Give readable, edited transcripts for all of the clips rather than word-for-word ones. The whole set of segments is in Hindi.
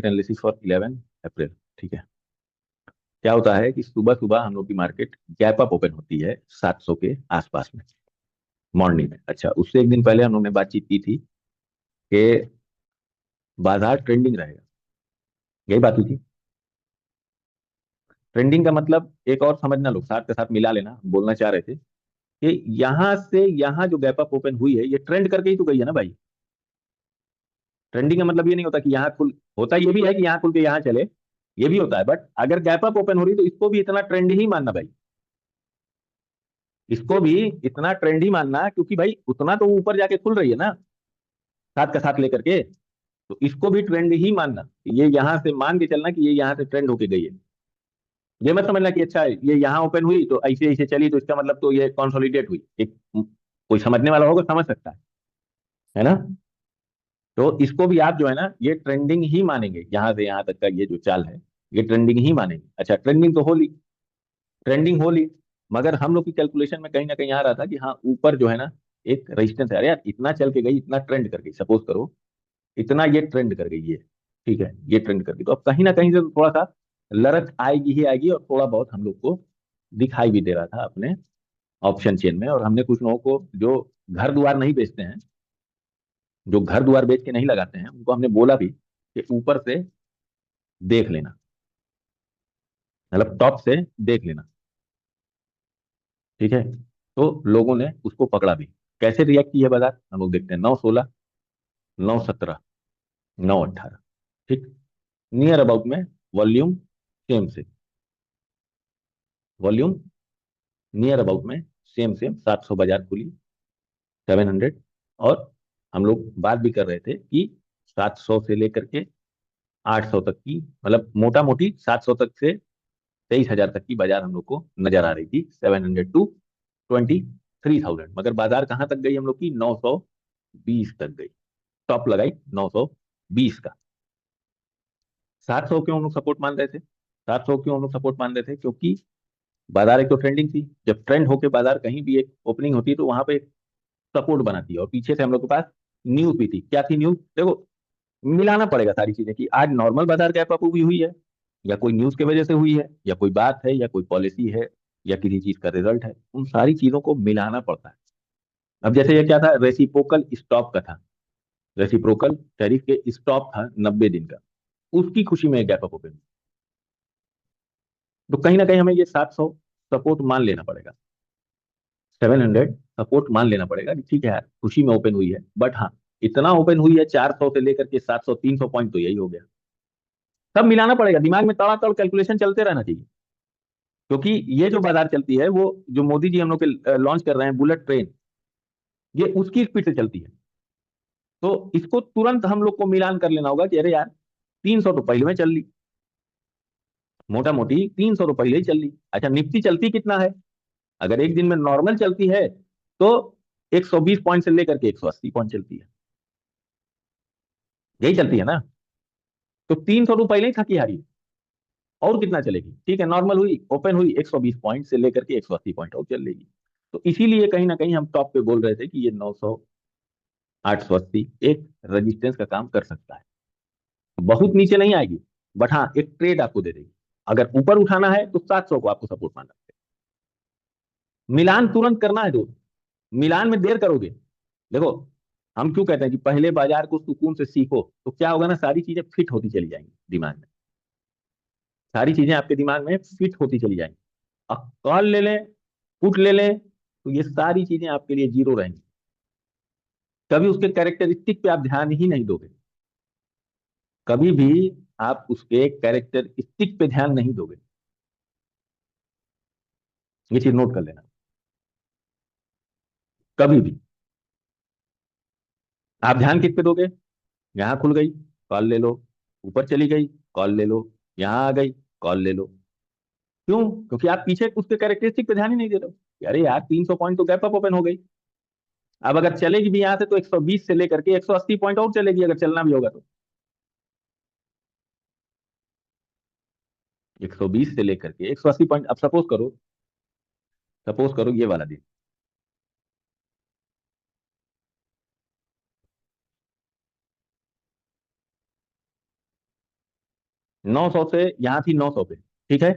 मार्केट एनालिसिस फॉर 11 अप्रैल। ठीक है, क्या होता है कि सुबह सुबह हम लोग की मार्केट गैप अप ओपन होती है 700 के आसपास में, मॉर्निंग में। अच्छा, उससे एक दिन पहले हम लोग ने बातचीत की थी कि बाजार ट्रेंडिंग रहेगा, यही बात हुई थी। ट्रेंडिंग का मतलब एक और समझना, लोग साथ के साथ मिला लेना, बोलना चाह रहे थे कि यहां से यहां जो गैप अप ओपन हुई है ये ट्रेंड करके ही तो गई है ना भाई। ट्रेंडिंग का मतलब ये नहीं होता कि यहाँ खुल, होता ये भी है कि यहाँ खुल के यहाँ चले, ये भी होता है, बट अगर गैप अप ओपन हो रही तो इसको भी इतना ट्रेंड ही मानना भाई, इसको भी इतना ट्रेंड ही मानना, क्योंकि भाई उतना तो ऊपर जाके खुल रही है ना, साथ का साथ लेकर के। तो इसको भी ट्रेंड ही मानना, ये यहां से मान के चलना कि ये यहाँ से ट्रेंड होके गई है। ये मत समझना कि अच्छा ये यहाँ ओपन हुई तो ऐसे ऐसे चली तो इसका मतलब तो ये कंसोलिडेट हुई। एक कोई समझने वाला होगा समझ सकता है ना। तो इसको भी आप जो है ना ये ट्रेंडिंग ही मानेंगे, यहाँ से यहाँ तक का ये जो चाल है ये ट्रेंडिंग ही मानेंगे। अच्छा, ट्रेंडिंग तो होली, ट्रेंडिंग होली, मगर हम लोग की कैलकुलेशन में कहीं ना कहीं आ रहा था कि हाँ ऊपर जो है ना एक रेजिस्टेंस है। अरे यार इतना चल के गई, इतना ट्रेंड कर गई, सपोज करो इतना ये ट्रेंड कर गई है, ठीक है, ये ट्रेंड कर गई, तो अब कहीं ना कहीं से तो थोड़ा सा लड़त आएगी ही आएगी, और थोड़ा बहुत हम लोग को दिखाई भी दे रहा था अपने ऑप्शन चेन में। और हमने कुछ लोगों को जो घर द्वार नहीं बेचते हैं, जो घर द्वार बेच के नहीं लगाते हैं, उनको हमने बोला भी कि ऊपर से देख लेना, मतलब टॉप से देख लेना। ठीक है, तो लोगों ने उसको पकड़ा भी। कैसे रिएक्ट किया बाजार हम लोग देखते हैं, 9/16, 9/17, 9/18। ठीक, नियर अबाउट में वॉल्यूम सेम से, वॉल्यूम नियर अबाउट में सेम सेम, 700 बाजार खुली, 700। और हम लोग बात भी कर रहे थे कि 700 से लेकर के 800 तक की, मतलब मोटा मोटी 700 तक से 23,000 तक की बाजार हम लोग को नजर आ रही थी, 700 to 23,000। मगर बाजार कहां तक गई हम लोग की, 920 तक गई, टॉप लगाई 920 का। 700 क्यों हम लोग सपोर्ट मान रहे थे, 700 क्यों हम लोग सपोर्ट मान रहे थे, क्योंकि बाजार एक तो ट्रेंडिंग थी, जब ट्रेंड होके बाजार कहीं भी एक ओपनिंग होती है तो वहां पे एक सपोर्ट बनाती है, और पीछे से हम लोग के पास न्यूज भी थी। क्या थी न्यूज, देखो मिलाना पड़ेगा सारी चीजें कि आज नॉर्मल बाजार गैप अप हुई है, या कोई न्यूज की वजह से हुई है, या कोई बात है, या कोई पॉलिसी है, या किसी चीज का रिजल्ट है, उन सारी चीजों को मिलाना पड़ता है। अब जैसे ये क्या था, रेसिप्रोकल स्टॉप का था, रेसिप्रोकल टैरिफ के स्टॉप था 90 दिन का, उसकी खुशी में गैप अप ओपन। तो कहीं ना कहीं हमें ये 700 सपोर्ट मान लेना पड़ेगा, 700 सपोर्ट मान लेना पड़ेगा कि ठीक है यार खुशी में ओपन हुई है, बट हाँ इतना ओपन हुई है 400 से लेकर के 700, 300 पॉइंट, तो यही हो गया। सब मिलाना पड़ेगा, दिमाग में तड़ातड़ कैलकुलेशन चलते रहना चाहिए, क्योंकि ये जो बाजार चलती है वो जो मोदी जी हम लोग के लॉन्च कर रहे हैं बुलेट ट्रेन, ये उसकी स्पीड से चलती है। तो इसको तुरंत हम लोग को मिलान कर लेना होगा कि अरे यार 300 तो पहले में चल ली, मोटा मोटी 300 तो पहले ही चल ली। अच्छा, निफ्टी चलती कितना है, अगर एक दिन में नॉर्मल चलती है तो 120 पॉइंट से लेकर के 180 पॉइंट चलती है, यही चलती है ना। तो 300 तो पहले ही थकी हारी, और कितना चलेगी, ठीक है नॉर्मल हुई, ओपन हुई, 120 पॉइंट से लेकर के 180 पॉइंट और चल लेगी। तो इसीलिए कहीं ना कहीं हम टॉप पे बोल रहे थे कि ये 900, 880 एक रेजिस्टेंस का काम कर सकता है। बहुत नीचे नहीं आएगी, बट हाँ एक ट्रेड आपको दे देगी। अगर ऊपर उठाना है तो 700 को आपको सपोर्ट मानना है। मिलान तुरंत करना है दोस्त, मिलान में देर करोगे, देखो हम क्यों कहते हैं कि पहले बाजार को सुकून से सीखो, तो क्या होगा ना, सारी चीजें फिट होती चली जाएंगी दिमाग में, सारी चीजें आपके दिमाग में फिट होती चली जाएंगी। अब कॉल ले लें, पुट ले लें, तो ये सारी चीजें आपके लिए जीरो रहेंगी, कभी उसके कैरेक्टरिस्टिक पे आप ध्यान ही नहीं दोगे, कभी भी आप उसके कैरेक्टरिस्टिक पे ध्यान नहीं दोगे, ये चीज नोट कर लेना, कभी भी। आप ध्यान किस पे दोगे, यहां खुल गई कॉल ले लो, ऊपर चली गई कॉल ले लो, यहां आ गई कॉल ले लो। क्यों, क्योंकि आप पीछे उसके कैरेक्टरिस्टिक पे ध्यान ही नहीं दे रहे हो। अरे यार 300 पॉइंट तो गैप अप ओपन हो गई, अब अगर चलेगी भी यहां से तो 120 से लेकर के 180 पॉइंट और चलेगी, अगर चलना भी होगा तो 120 से लेकर के 180 पॉइंट। अब सपोज करो, सपोज करो ये वाला दिन, 900 से यहाँ थी 900 पे, ठीक है,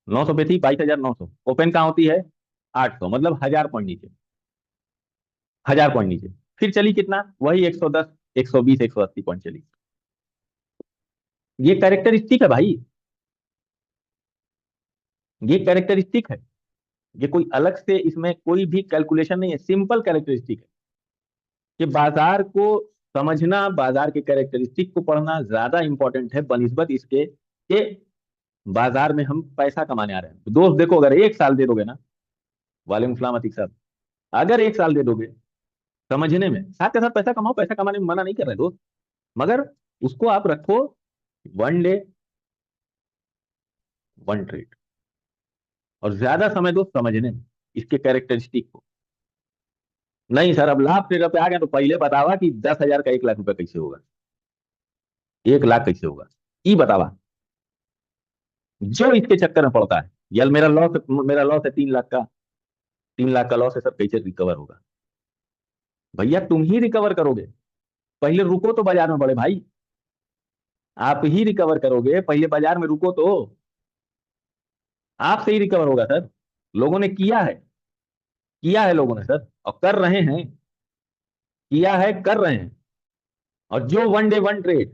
900 पे थी, 22,900, ओपन कहाँ होती है, 800, मतलब 1000 पॉइंट नीचे, 1000 पॉइंट नीचे। फिर चली कितना, वही 110, 120, 180 पॉइंट चली। ये कैरेक्टरिस्टिक है भाई, ये कैरेक्टरिस्टिक है, ये कोई अलग से इसमें कोई भी कैलकुलेशन नहीं है, सिंपल कैरेक्टरिस्टिक है कि बाजार को समझना, बाजार के कैरेक्टरिस्टिक को पढ़ना ज्यादा इंपॉर्टेंट है बनिस्बत इसके कि बाजार में हम पैसा कमाने आ रहे हैं। तो दोस्त देखो, अगर 1 साल दे दोगे ना, वालेकुम सलाम अतीक साहब, अगर 1 साल दे दोगे समझने में, साथ के साथ पैसा कमाओ, पैसा कमाने में मना नहीं कर रहे दोस्त, मगर उसको आप रखो 1 डे 1 ट्रेड, और ज्यादा समय दो समझने में इसके कैरेक्टरिस्टिक को। नहीं सर, अब लाभ ट्रेडर पे आ गए तो पहले बतावा कि 10,000 का 1 लाख रुपया कैसे होगा, 1 लाख कैसे होगा, ये बतावा। जो इसके चक्कर में पड़ता है, यार मेरा लॉस है 3 लाख का, 3 लाख का लॉस है सर, कैसे रिकवर होगा। भैया तुम ही रिकवर करोगे, पहले रुको तो बाजार में बड़े भाई, आप ही रिकवर करोगे, पहले बाजार में रुको तो, आपसे ही रिकवर होगा सर। लोगों ने किया है लोगों ने सर, और कर रहे हैं, किया है कर रहे हैं। और जो 1 डे 1 ट्रेड,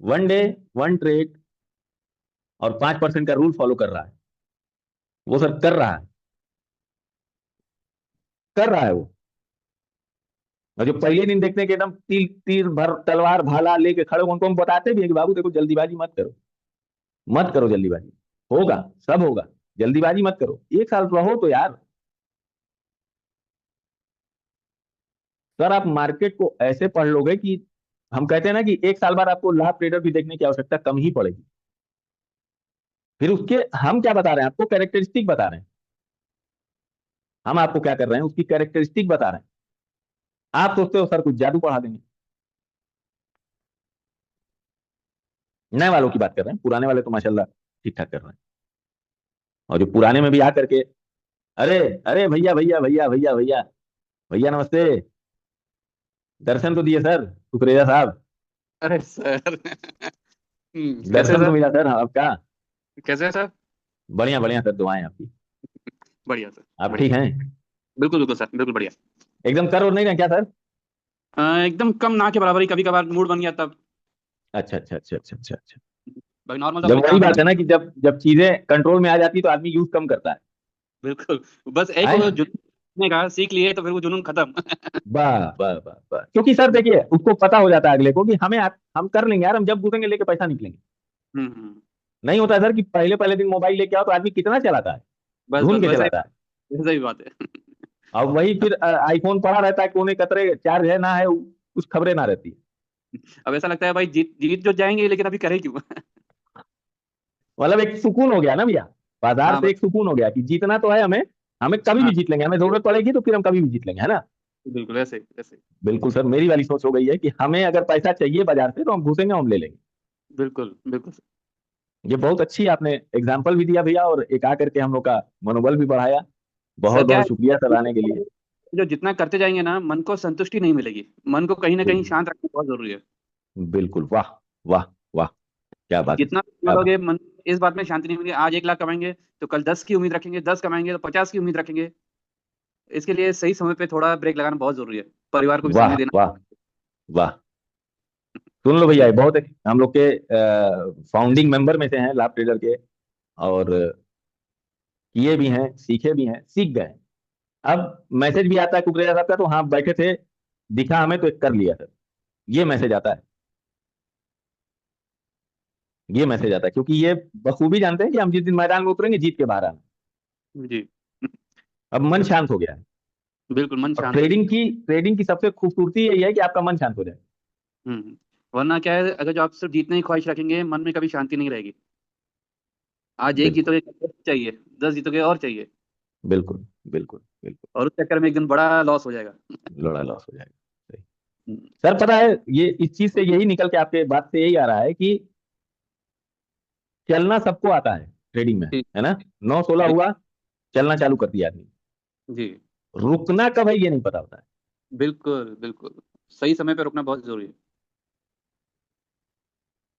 1 डे 1 ट्रेड और 5% का रूल फॉलो कर रहा है, वो सर कर रहा है वो। और जो पहले दिन देखते हैं कि एकदम तीर तीर भर तलवार भाला लेके खड़े, उनको हम बताते भी हैं कि बाबू देखो जल्दीबाजी मत करो, मत करो जल्दीबाजी, होगा, सब होगा, जल्दीबाजी मत करो, 1 साल रहो तो यार। सर आप मार्केट को ऐसे पढ़ लोगे कि हम कहते हैं ना कि 1 साल बाद आपको लाभ ट्रेडर भी देखने की आवश्यकता कम ही पड़ेगी। फिर उसके हम क्या बता रहे हैं आपको, कैरेक्टरिस्टिक बता रहे हैं, हम आपको क्या कर रहे हैं, उसकी कैरेक्टरिस्टिक बता रहे हैं। आप सोचते हो सर कुछ जादू पढ़ा देंगे, नए वालों की बात कर रहे हैं, पुराने वाले तो माशाल्लाह ठीक ठाक कर रहे हैं। और जो पुराने में भी आकर के, अरे अरे भैया भैया भैया भैया भैया भैया नमस्ते, दर्शन तो दिए सर कुकरेजा साहब, अरे सर। कैसे दर्शन तो सर? मिला सर आपका। कैसे है सर? बढ़िया बढ़िया सर, दुआएं आपकी। बढ़िया सर। आप बढ़िया। ठीक हैं? बिल्कुल बिल्कुल सर, बिल्कुल बढ़िया। एकदम कर और नहीं रहे क्या सर? एकदम कम ना के बराबर ही, कभी कभार मूड बन गया तब। अच्छा अच्छा अच्छा अच्छा अच्छा अच्छा। बाकी नॉर्मल तो जब अपने वही काम में बात है ना लगे। कि जब जब चीजें कंट्रोल में आ जाती है तो आदमी यूज कम करता है। बिल्कुल। बस एक वो आए, जुनून का सीख लिए तो फिर वो जुनून खत्म। वाह वाह वाह वाह, क्योंकि सर देखिए उसको पता हो जाता है अगले को कि हम कर लेंगे यार, हम जब घुसेंगे लेके पैसा निकलेंगे। हम्म। नहीं होता है सर कि पहले पहले दिन मोबाइल लेके आओ तो आदमी कितना चलाता है, बस ढूंढ बस के वैसा ही, चलाता है। वैसा ही बात है। और वही फिर आईफोन पड़ा रहता है कोने कतरे, चार्ज है ना है, कुछ खबरें ना रहती है। अब ऐसा लगता है भाई, जीत जीत जो जाएंगे लेकिन अभी करे क्यों? मतलब एक सुकून हो गया ना भैया, बाजार हाँ से बस। एक सुकून हो गया कि जीतना तो है हमें, हमें कभी भी हाँ जीत लेंगे, हमें जरूरत पड़ेगी तो फिर हम कभी भी जीत लेंगे, है ना। बिल्कुल ऐसे ऐसे। बिल्कुल सर, मेरी वाली सोच हो गई है कि हमें अगर पैसा चाहिए बाजार से तो हम घुसेंगे, हम ले लेंगे। बिल्कुल बिल्कुल। ये बहुत अच्छी आपने एग्जाम्पल भी दिया भैया, और एक आकर के हम लोग का मनोबल भी बढ़ाया। सर बहुत क्या बहुत है, शुक्रिया सर आने के लिए। जो जितना करते जाएंगे ना, मन को संतुष्टि नहीं मिलेगी। मन को कहीं ना कहीं बिल्कुल शांत रखना बहुत जरूरी है। बिल्कुल, वाह वाह वाह, क्या बात है सर, जितना क्या बात। करोगे, मन इस बात में शांति नहीं मिलेगी। आज 1 लाख कमाएंगे तो कल 10 की उम्मीद रखेंगे, 10 कमाएंगे तो 50 की उम्मीद रखेंगे। इसके लिए सही समय पे थोड़ा ब्रेक लगाना बहुत जरूरी है। परिवार को भी वाह समय देना। वाह वाह, सुन लो भैया, ये बहुत हम लोग के फाउंडिंग मेंबर में से हैं लाभ ट्रेडर के, और किए भी हैं, सीखे भी हैं, सीख गए। अब मैसेज भी आता है कुकरेजा साहब का, तो हाँ बैठे थे, दिखा हमें तो एक कर लिया सर, ये मैसेज आता है, ये मैसेज आता है, क्योंकि ये बखूबी जानते हैं कि हम जिस दिन मैदान में उतरेंगे जीत के बाहर आना। जी। अब मन शांत हो गया है। बिल्कुल मन और शांत है। ट्रेडिंग की सबसे खूबसूरती यही है कि आपका मन शांत हो जाए। वरना क्या है, अगर जो आप सिर्फ जीतने की ख्वाहिश रखेंगे, मन में कभी शांति नहीं रहेगी। आज एक बिल्कुल जीतोगे, 10 चाहिए, 10 जीतोगे और चाहिए। बिल्कुल बिल्कुल बिल्कुल, और उस चक्कर में एक दिन बड़ा लॉस हो जाएगा। लड़ा लॉस हो जाएगा। सही। हम्म, सर पता है, ये इस चीज से यही निकल के आपके बात से यही आ रहा है कि चलना सबको आता है ट्रेडिंग में, जी है ना। 9-16 जी हुआ, चलना चालू कर दिया आदमी, जी। रुकना कब है ये नहीं पता होता है। बिल्कुल बिल्कुल। सही समय पे रुकना बहुत जरूरी है।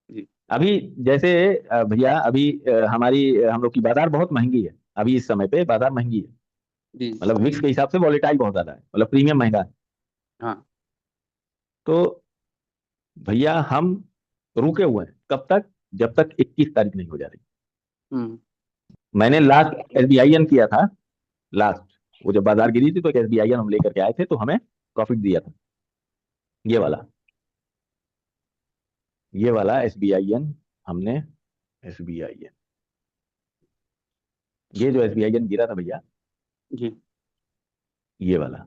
जी। अभी जैसे भैया अभी हम लोग की बाजार बहुत महंगी है। अभी इस समय पे बाजार महंगी है। जी। मतलब विक्स के हिसाब से वॉलेटाइल बहुत ज्यादा है, मतलब प्रीमियम महंगा है। हाँ। तो भैया हम रुके हुए हैं कब तक, जब तक 21 तारीख नहीं हो जा रही। हम्म। मैंने लास्ट एसबीआईएन किया था। लास्ट वो जब बाजार गिरी थी तो एक एसबीआईएन हम लेकर के आए थे, तो हमें प्रॉफिट दिया था। ये वाला, ये वाला एसबीआईएन हमने, एसबीआईएन, ये जो एसबीआईएन गिरा था भैया, जी। ये वाला,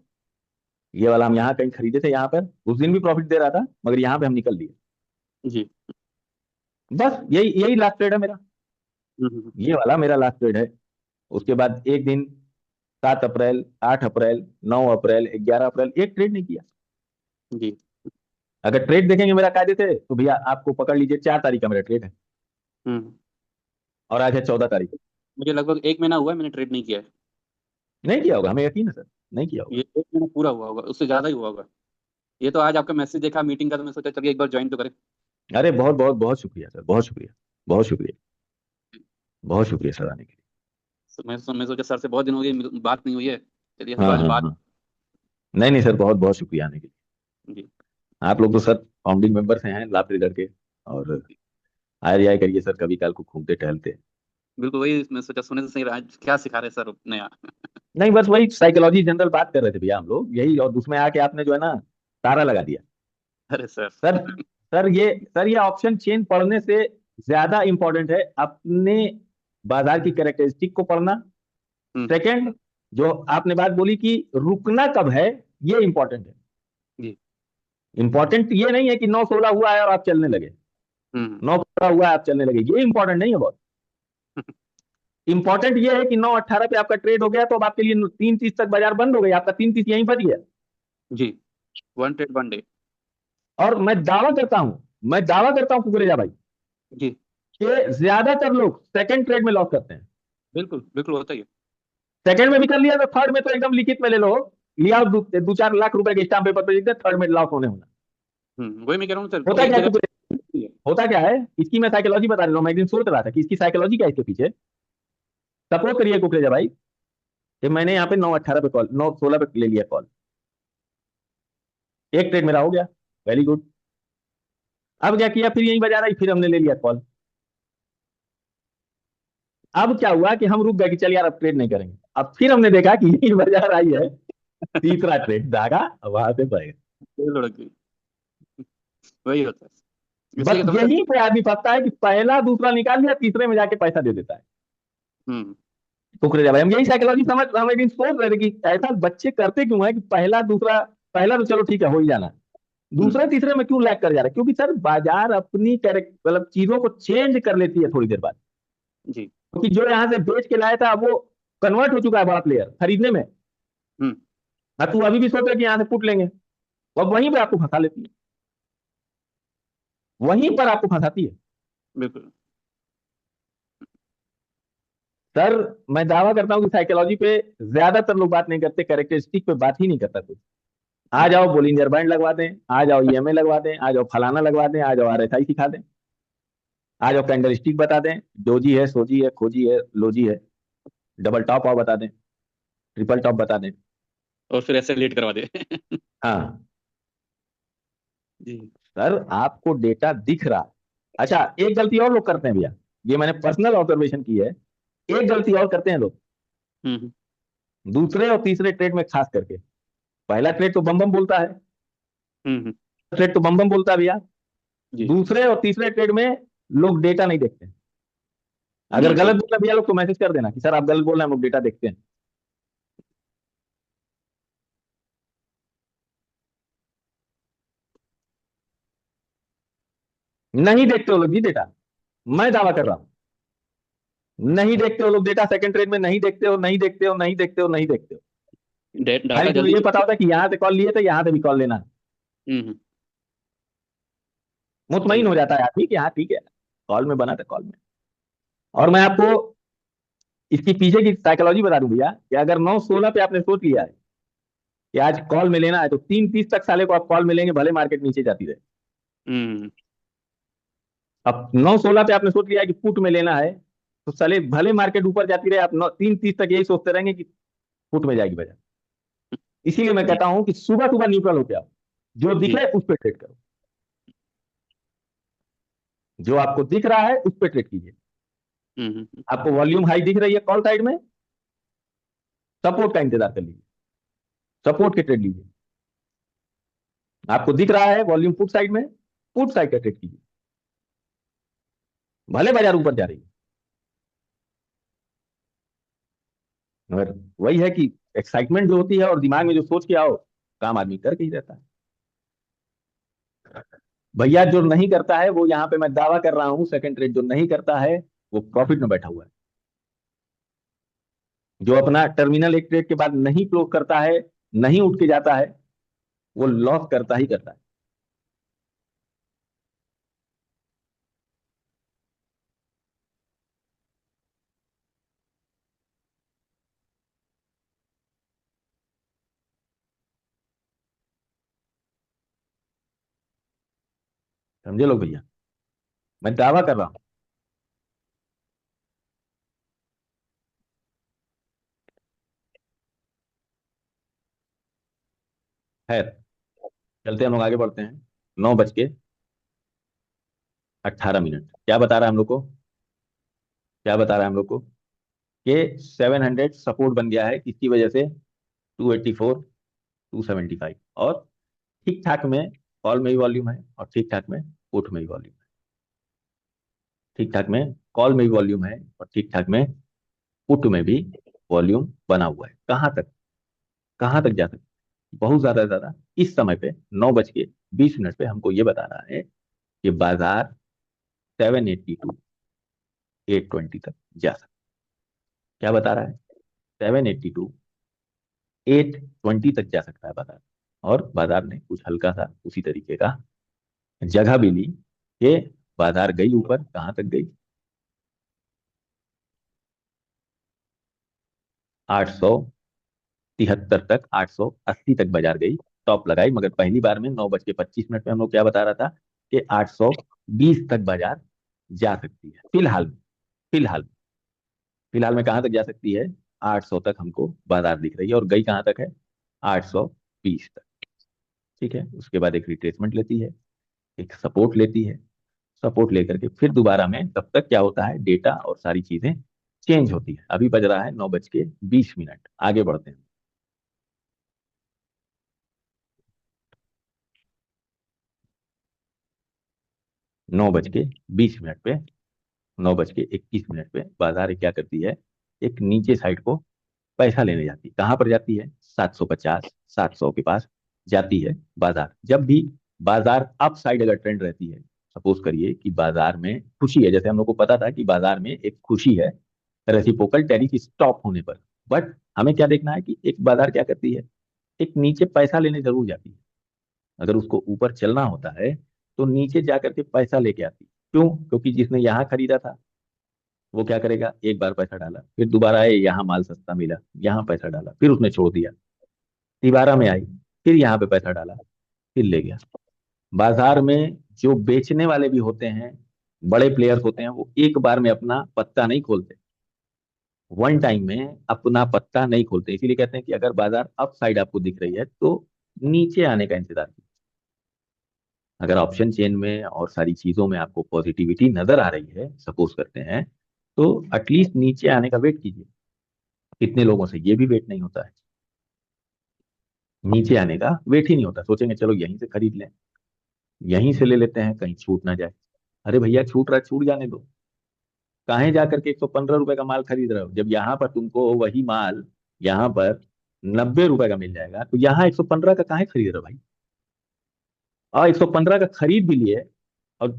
ये वाला हम यहाँ कहीं खरीदे थे। यहाँ पर उस दिन भी प्रॉफिट दे रहा था, मगर यहाँ पे हम निकल लिए। जी। बस यही यही लास्ट ट्रेड है मेरा। हम्म। ये वाला मेरा लास्ट ट्रेड है। उसके बाद एक दिन, 7 अप्रैल, 8 अप्रैल, 9 अप्रैल, 11 अप्रैल, एक ट्रेड नहीं किया। जी। अगर ट्रेड देखेंगे मेरा कायदे से तो भैया आपको पकड़ लीजिए, 4 तारीख का मेरा ट्रेड है हम्म। और आज है 14 तारीख। मुझे लगभग 1 महीना हुआ है, मैंने ट्रेड नहीं किया है। नहीं किया होगा, हमें यकीन है सर, नहीं किया होगा। ये 1 महीना पूरा हुआ होगा, उससे ज्यादा ही हुआ होगा। ये तो आज आपका मैसेज देखा मीटिंग का, तो मैं सोचा चलिए एक बार ज्वाइन तो करें। अरे बहुत बहुत बहुत शुक्रिया सर, बहुत शुक्रिया, बहुत शुक्रिया, बहुत शुक्रिया सर आने के लिए। तो मैं सोचा सर से बहुत दिन हो गए बात नहीं हुई है, चलिए तो हाँ आज हाँ बात। हाँ। नहीं नहीं सर, बहुत बहुत शुक्रिया आने के लिए। जी। आप लोग तो सर फाउंडिंग मेंबर्स हैं लाभ ट्रेडर के। और आया जाया करिए सर, कभी काल को घूमते टहलते। बिल्कुल वही मैं सोचा, सुने से सही रहा, आज क्या सिखा रहे हैं सर नया। नहीं बस वही साइकोलॉजी जनरल बात कर रहे थे भैया हम लोग यही, और उसमें आके आपने जो है ना तारा लगा दिया। अरे सर। सर, सर ये ऑप्शन चेन पढ़ने से ज्यादा इंपॉर्टेंट है अपने बाजार की कैरेक्टरिस्टिक को पढ़ना। हम्म। सेकंड, जो आपने बात बोली कि रुकना कब है, ये इंपॉर्टेंट है। जी। इंपॉर्टेंट ये नहीं है कि 9-16 हुआ है और आप चलने लगे, हम्म। 9-15 हुआ है आप चलने लगे, ये इंपॉर्टेंट नहीं है बहुत। इंपॉर्टेंट ये है कि 9-18 पे आपका ट्रेड हो गया तो अब आपके लिए 3:30 तक बाजार बंद हो गई, आपका 3:30 यहीं बच गया। जी। One trade one day. और मैं दावा करता हूं कुकरेजा भाई, जी। कि ज्यादातर लोग सेकंड ट्रेड में लॉस करते हैं। बिल्कुल बिल्कुल होता ही है। सेकंड में भी कर लिया तो थर्ड में तो एकदम लिखित में ले लो, लिया 2-4 लाख रुपए के स्टाम्प पेपर पे लिख दे, थर्ड में लॉस होने होना। वही मैं कह रहा हूँ सर, होता एक क्या है जगह कुकरेजा, पे है। होता क्या है इसकी मैं साइकोलॉजी बता रहा हूँ। मैं एक दिन सोच रहा था कि इसकी साइकोलॉजी क्या है इसके पीछे। सपोज करिए कुकरेजा भाई कि मैंने यहाँ पे 9-18 पे कॉल, 9-16 पे ले लिया कॉल, एक ट्रेड मेरा हो गया, वेरी गुड। अब क्या किया, फिर यही बाजार आई, फिर हमने ले लिया कॉल। अब क्या हुआ कि हम रुक गए कि चल यार अब ट्रेड नहीं करेंगे। अब फिर हमने देखा कि यही बाजार आई है, तीसरा ट्रेड धागा वहां से बढ़ गया। फिर लुढ़क गई। वही होता है, बस इसलिए तो सर। यही पे आदमी फंसता है कि पहला दूसरा निकाल लिया, तीसरे में जाके पैसा दे देता है। हम्म। कुकरे भाई हम यही साइकोलॉजी समझ, हम एक दिन सोच रहे थे कि ऐसा बच्चे करते क्यों है कि पहला दूसरा, पहला तो चलो ठीक है हो ही जाना, हम्म। दूसरे तीसरे में क्यों लैग कर जा रहा है? क्योंकि सर बाजार अपनी कैरेक्टर मतलब चीजों को चेंज कर लेती है थोड़ी देर बाद। जी। क्योंकि जो यहाँ से बेच के लाया था अब वो कन्वर्ट हो चुका है बड़ा प्लेयर खरीदने में। हम्म। हाँ तू अभी भी सोच रहे कि यहाँ से पुट लेंगे, अब वहीं पे आपको फंसा लेती है, वहीं पर आपको फंसाती है। बिल्कुल। सर मैं दावा करता हूं कि साइकोलॉजी पे ज्यादातर लोग बात नहीं करते, कैरेक्टरिस्टिक पे बात ही नहीं करता कोई। आ जाओ बोलिंजर बैंड लगवा दें, आ जाओ ईएमए लगवा दें, आ जाओ फलाना लगवा दें, आ जाओ आरएसआई सिखा दें, आ जाओ कैंडल स्टिक बता दें, डोजी है, सोजी है, खोजी है, लोजी है, डबल टॉप आओ बता दें, ट्रिपल टॉप बता दें। और फिर ऐसे लेट करवा दे। हाँ जी। सर आपको डेटा दिख रहा है। अच्छा एक गलती और लोग करते हैं भैया, ये मैंने पर्सनल ऑब्जर्वेशन की है। एक गलती और करते हैं लोग, हम्म। दूसरे और तीसरे ट्रेड में खास करके। पहला ट्रेड तो बम बम बोलता है, हम्म। ट्रेड तो बम बम बोलता है भैया। जी। दूसरे और तीसरे ट्रेड में लोग डेटा नहीं देखते। अगर गलत बिल्कुल। बोल रहे भैया लोग तो मैसेज कर देना कि सर आप गलत बोल रहे हैं, हम लोग डेटा देखते हैं। नहीं देखते हो लोग जी डेटा, मैं दावा कर रहा हूं, नहीं देखते हो लोग डेटा। सेकंड ट्रेड में नहीं देखते हो, नहीं देखते हो, नहीं देखते हो, नहीं देखते हो। खाली डाटा तुम्हें जल्दी ये पता चुप। होता है कि यहां से कॉल लिए थे, यहां से भी कॉल लेना है। हम्म। मुतमईन सही हो है। जाता है आदमी कि हाँ ठीक है, कॉल में बना था कॉल में। और मैं आपको इसकी पीछे की साइकोलॉजी बता दूं भैया कि अगर 9-16 पे आपने सोच लिया है कि आज कॉल में लेना है, तो 3:30 तक साले को आप कॉल मिलेंगे, भले मार्केट नीचे जाती रहे। हम्म। अब 9:16 पे आपने सोच लिया है कि पुट में लेना है, तो साले भले मार्केट ऊपर जाती रहे, आप 3:30 तक यही सोचते रहेंगे कि पुट में जाएगी बाजार। इसीलिए मैं जी कहता हूं कि सुबह सुबह न्यूट्रल होके आओ, जो जी। दिखे उस पर ट्रेड करो, जो आपको दिख रहा है उस पर ट्रेड कीजिए। हम्म। आपको वॉल्यूम हाई दिख रही है कॉल साइड में, सपोर्ट का इंतजार कर लीजिए, सपोर्ट के ट्रेड लीजिए। आपको दिख रहा है वॉल्यूम पुट साइड में, पुट साइड का ट्रेड कीजिए, भले बाजार ऊपर जा रही है। मगर वही है कि एक्साइटमेंट जो होती है और दिमाग में जो सोच के आओ, काम आदमी करके ही रहता है। भैया जो नहीं करता है वो, यहाँ पे मैं दावा कर रहा हूं, सेकंड ट्रेड जो नहीं करता है वो प्रॉफिट में बैठा हुआ है। जो अपना टर्मिनल एक ट्रेड के बाद नहीं क्लोज करता है, नहीं उठ के जाता है, वो लॉस करता ही करता है। समझे लोग भैया, मैं दावा कर रहा हूं। खैर, चलते हम लोग आगे बढ़ते हैं। 9:18 क्या बता रहा है हम लोग को, क्या बता रहा है हम लोग को कि 700 सपोर्ट बन गया है, किसकी वजह से, 284, 275, और ठीक ठाक में कॉल में ही वॉल्यूम है और ठीक ठाक में पुट में ही वॉल्यूम है। ठीक ठाक में कॉल में भी वॉल्यूम है और ठीक ठाक में पुट में भी वॉल्यूम बना हुआ है। कहाँ तक जा सकते हैं? बहुत ज्यादा इस समय पे 9:20 पे हमको ये बता रहा है कि बाजार 782, 820 तक जा सकता है। क्या बता रहा है? 782, 820 तक जा सकता है बाजार। और बाजार ने कुछ हल्का सा उसी तरीके का जगह भी ली कि बाजार गई ऊपर, कहां तक गई, 873 तक, 880 तक बाजार गई, टॉप लगाई। मगर पहली बार में 9:25 पे हम लोग क्या बता रहा था कि 820 तक बाजार जा सकती है फिलहाल में। फिलहाल फिलहाल में कहां तक जा सकती है? 800 तक हमको बाजार दिख रही है, और गई कहां तक है? 820 तक। ठीक है, उसके बाद एक रिट्रेसमेंट लेती है, एक सपोर्ट लेती है, सपोर्ट लेकर के फिर दोबारा में, तब तक क्या होता है, डेटा और सारी चीजें चेंज होती है। अभी बज रहा है 9:20, आगे बढ़ते हैं। 9:20 पे, 9:21 पे बाजार क्या करती है, एक नीचे साइड को पैसा लेने जाती है। कहां पर जाती है? 750, 700 के पास जाती है बाजार। जब भी बाजार अप साइड अगर ट्रेंड रहती है, सपोज करिए कि बाजार में खुशी है, जैसे हम लोग को पता था कि बाजार में एक खुशी है रेसिप्रोकल टैरिफ स्टॉप होने पर, बट हमें क्या देखना है कि एक बाजार क्या करती है, एक नीचे पैसा लेने जरूर जाती है। अगर उसको ऊपर चलना होता है तो नीचे जाकर के पैसा लेके आती है। क्यों? क्योंकि जिसने यहाँ खरीदा था वो क्या करेगा, एक बार पैसा डाला, फिर दोबारा आए, यहाँ माल सस्ता मिला, यहाँ पैसा डाला, फिर उसने छोड़ दिया, तिबारा में आई, फिर यहाँ पे पैसा डाला, फिर ले गया। बाजार में जो बेचने वाले भी होते हैं, बड़े प्लेयर्स होते हैं, वो एक बार में अपना पत्ता नहीं खोलते, वन टाइम में अपना पत्ता नहीं खोलते। इसीलिए कहते हैं कि अगर बाजार अप साइड आपको दिख रही है तो नीचे आने का इंतजार कीजिए। अगर ऑप्शन चेन में और सारी चीजों में आपको पॉजिटिविटी नजर आ रही है, सपोज करते हैं, तो एटलीस्ट नीचे आने का वेट कीजिए। कितने लोगों से ये भी वेट नहीं होता है, नीचे आने का वेट ही नहीं होता, सोचेंगे चलो यहीं से खरीद लें, यहीं से ले लेते हैं, कहीं छूट ना जाए। अरे भैया, छूट रहा, छूट जाने दो। काहे जाकर के 115 रुपए का माल खरीद रहे हो, जब यहाँ पर तुमको वही माल यहाँ पर 90 रुपए का मिल जाएगा, तो यहाँ 115 का काहे खरीद रहे हो भाई? और 115 का खरीद भी लिए और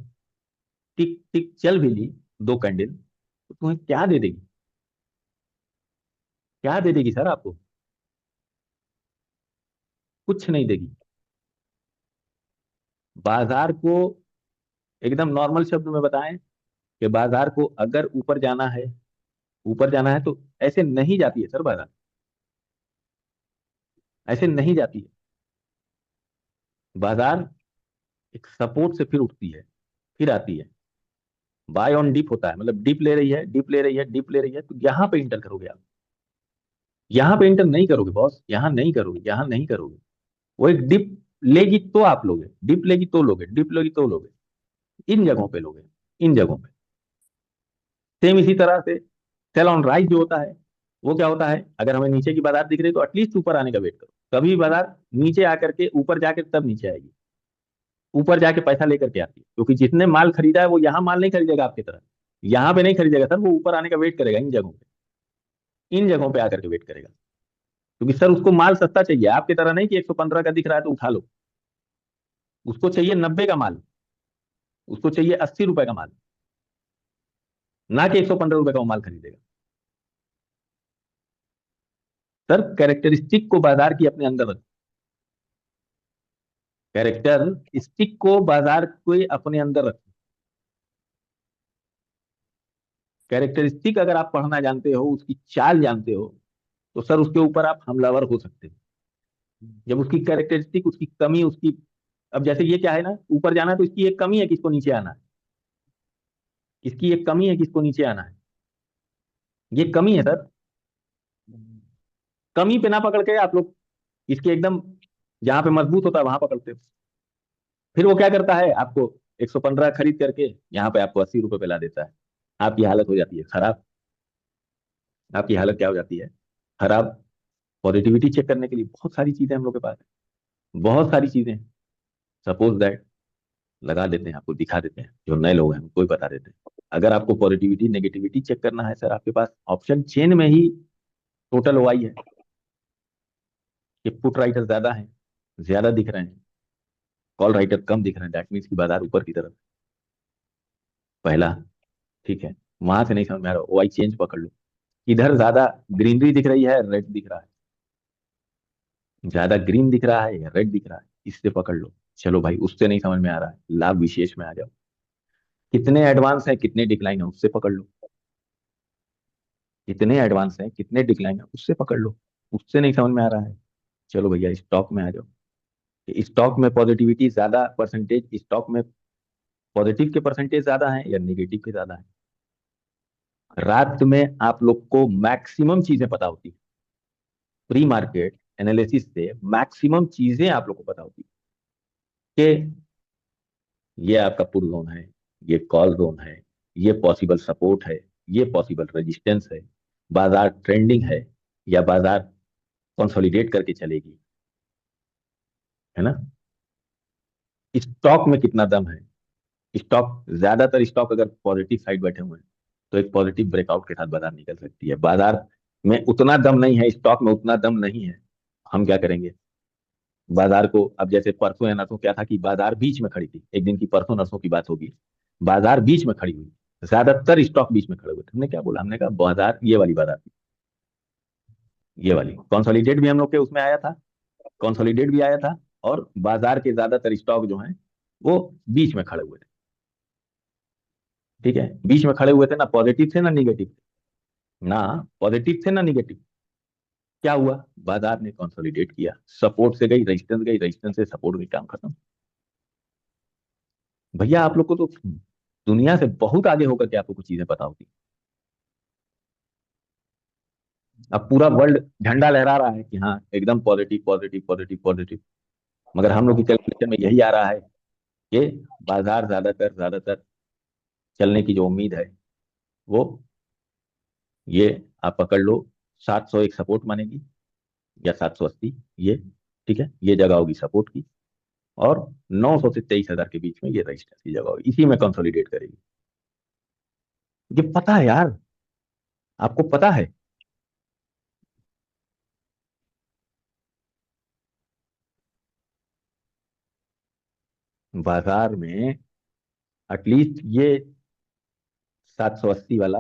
टिक टिक चल भी ली, दो कैंडल, तो तुम्हें क्या दे देगी? क्या दे देगी सर आपको? कुछ नहीं देगी। बाजार को एकदम नॉर्मल शब्द में बताएं कि बाजार को अगर ऊपर जाना है, ऊपर जाना है तो ऐसे नहीं जाती है सर बाजार, ऐसे नहीं जाती है। बाजार एक सपोर्ट से फिर उठती है, फिर आती है, बाय ऑन डिप होता है, मतलब डिप ले रही है, डिप ले रही है, डिप ले रही है, तो यहाँ पे इंटर करोगे आप। यहाँ पे इंटर नहीं करोगे बॉस, यहाँ नहीं करोगे, यहाँ नहीं करोगे। वो एक डिप लेगी तो आप लोगे, डिप लेगी तो लोगे, डिप लेगी तो लोगे, इन जगहों पे लोगे, इन जगहों पे। सेम इसी तरह से सेल ऑन राइज जो होता है, वो क्या होता है, अगर हमें नीचे की बाजार दिख रही है तो एटलीस्ट ऊपर आने का वेट करो। कभी बाजार नीचे आकर के ऊपर जाके तब नीचे आएगी, ऊपर जाके पैसा लेकर के आती है, क्योंकि जिसने माल खरीदा है वो यहाँ माल नहीं खरीदेगा आपकी तरह, यहाँ पे नहीं खरीदेगा सर, वो ऊपर आने का वेट करेगा इन जगहों पे, इन जगहों पे आकर के वेट करेगा। क्योंकि सर उसको माल सस्ता चाहिए, आपकी तरह नहीं कि 115 का दिख रहा है तो उठा लो। उसको चाहिए 90 का माल, उसको चाहिए 80 रुपए का माल, ना कि 115 रुपए का वो माल खरीदेगा। सर कैरेक्टरिस्टिक को बाजार की अपने अंदर रखो, कैरेक्टरिस्टिक को बाजार को अपने अंदर रखो। कैरेक्टरिस्टिक अगर आप पढ़ना जानते हो, उसकी चाल जानते हो, तो सर उसके ऊपर आप हमलावर हो सकते हो। जब उसकी कैरेक्टरिस्टिक, उसकी कमी, उसकी, अब जैसे ये क्या है ना, ऊपर जाना है तो इसकी एक कमी है कि इसको नीचे आना है, इसकी एक कमी है कि इसको नीचे आना है, ये कमी है सर। कमी पे ना पकड़ के आप लोग इसके एकदम जहां पे मजबूत होता है वहां पकड़ते हो। फिर वो क्या करता है, आपको 115 खरीद करके यहाँ पे आपको 80 रुपए पे ला देता है। आपकी हालत हो जाती है खराब। आपकी हालत क्या हो जाती है, खराब। पॉजिटिविटी चेक करने के लिए बहुत सारी चीजें हम लोग के पास है, बहुत सारी चीजें। सपोज दैट लगा देते हैं, आपको दिखा देते हैं, जो नए लोग हैं उनको ही बता देते हैं। अगर आपको पॉजिटिविटी नेगेटिविटी चेक करना है सर, आपके पास ऑप्शन चेन में ही टोटल वाई है कि पुट राइटर ज्यादा है, ज्यादा दिख रहे हैं, कॉल राइटर कम दिख रहे हैं, दैट मीन्स की बाजार ऊपर की तरफ। पहला, ठीक है, वहां से नहीं समझ में आ रहा, वाई चेंज पकड़ लो। इधर ज्यादा ग्रीनरी दिख रही है, रेड दिख रहा है, ज्यादा ग्रीन दिख रहा है या रेड दिख रहा है, इससे पकड़ लो। चलो भाई उससे नहीं समझ में आ रहा है, लाभ विशेष में आ जाओ। कितने एडवांस है, कितने डिक्लाइन है, उससे पकड़ लो। कितने एडवांस है, कितने डिक्लाइन है, उससे पकड़ लो। उससे नहीं समझ में आ रहा है, चलो भैया स्टॉक में आ जाओ। स्टॉक में पॉजिटिविटी ज्यादा परसेंटेज, स्टॉक में पॉजिटिव के परसेंटेज ज्यादा है या निगेटिव के ज्यादा है। रात में आप लोग को मैक्सिमम चीजें पता होती है, प्री मार्केट एनालिसिस से मैक्सिमम चीजें आप लोग को पता होती है कि ये आपका पुट जोन है, ये कॉल जोन है, ये पॉसिबल सपोर्ट है, ये पॉसिबल रेजिस्टेंस है, बाजार ट्रेंडिंग है या बाजार कंसोलिडेट करके चलेगी, है ना। स्टॉक में कितना दम है, स्टॉक, ज्यादातर स्टॉक अगर पॉजिटिव साइड बैठे हुए हैं तो एक पॉजिटिव ब्रेकआउट के साथ बाजार निकल सकती है। बाजार में उतना दम नहीं है, स्टॉक में उतना दम नहीं है, हम क्या करेंगे, बाजार को, अब जैसे परसों या नरसों क्या था कि बाजार बीच में खड़ी थी, एक दिन की परसों नरसों की बात होगी, बाजार बीच में खड़ी हुई, ज्यादातर स्टॉक बीच में खड़े हुए थे। हमने क्या बोला, हमने कहा बाजार ये वाली बाजार थी, ये वाली कंसोलिडेट भी हम लोग के उसमें आया था, कंसोलिडेट भी आया था, और बाजार के ज्यादातर स्टॉक जो हैं वो बीच में खड़े हुए थे। ठीक है, बीच में खड़े हुए थे, ना पॉजिटिव थे ना निगेटिव थे, ना पॉजिटिव थे ना निगेटिव। क्या हुआ, बाजार ने कंसोलिडेट किया, सपोर्ट से गई, रेजिस्टेंस से सपोर्ट गई, काम खत्म। भैया आप लोग को तो दुनिया से बहुत आगे होकर के आपको कुछ चीजें पता होती। अब पूरा वर्ल्ड झंडा लहरा रहा है कि हाँ एकदम पॉजिटिव पॉजिटिव पॉजिटिव पॉजिटिव, मगर हम लोग की कैलकुलेशन में यही आ रहा है कि बाजार ज्यादातर ज्यादातर चलने की जो उम्मीद है वो, ये आप पकड़ लो, 700 एक सपोर्ट मानेगी या 780, ये ठीक है, ये जगह होगी सपोर्ट की, और 900 से 23,000 के बीच में ये रजिस्टेंस की जगह होगी, इसी में कंसोलिडेट करेगी। ये पता है यार, आपको पता है। बाजार में एटलीस्ट ये 780 वाला,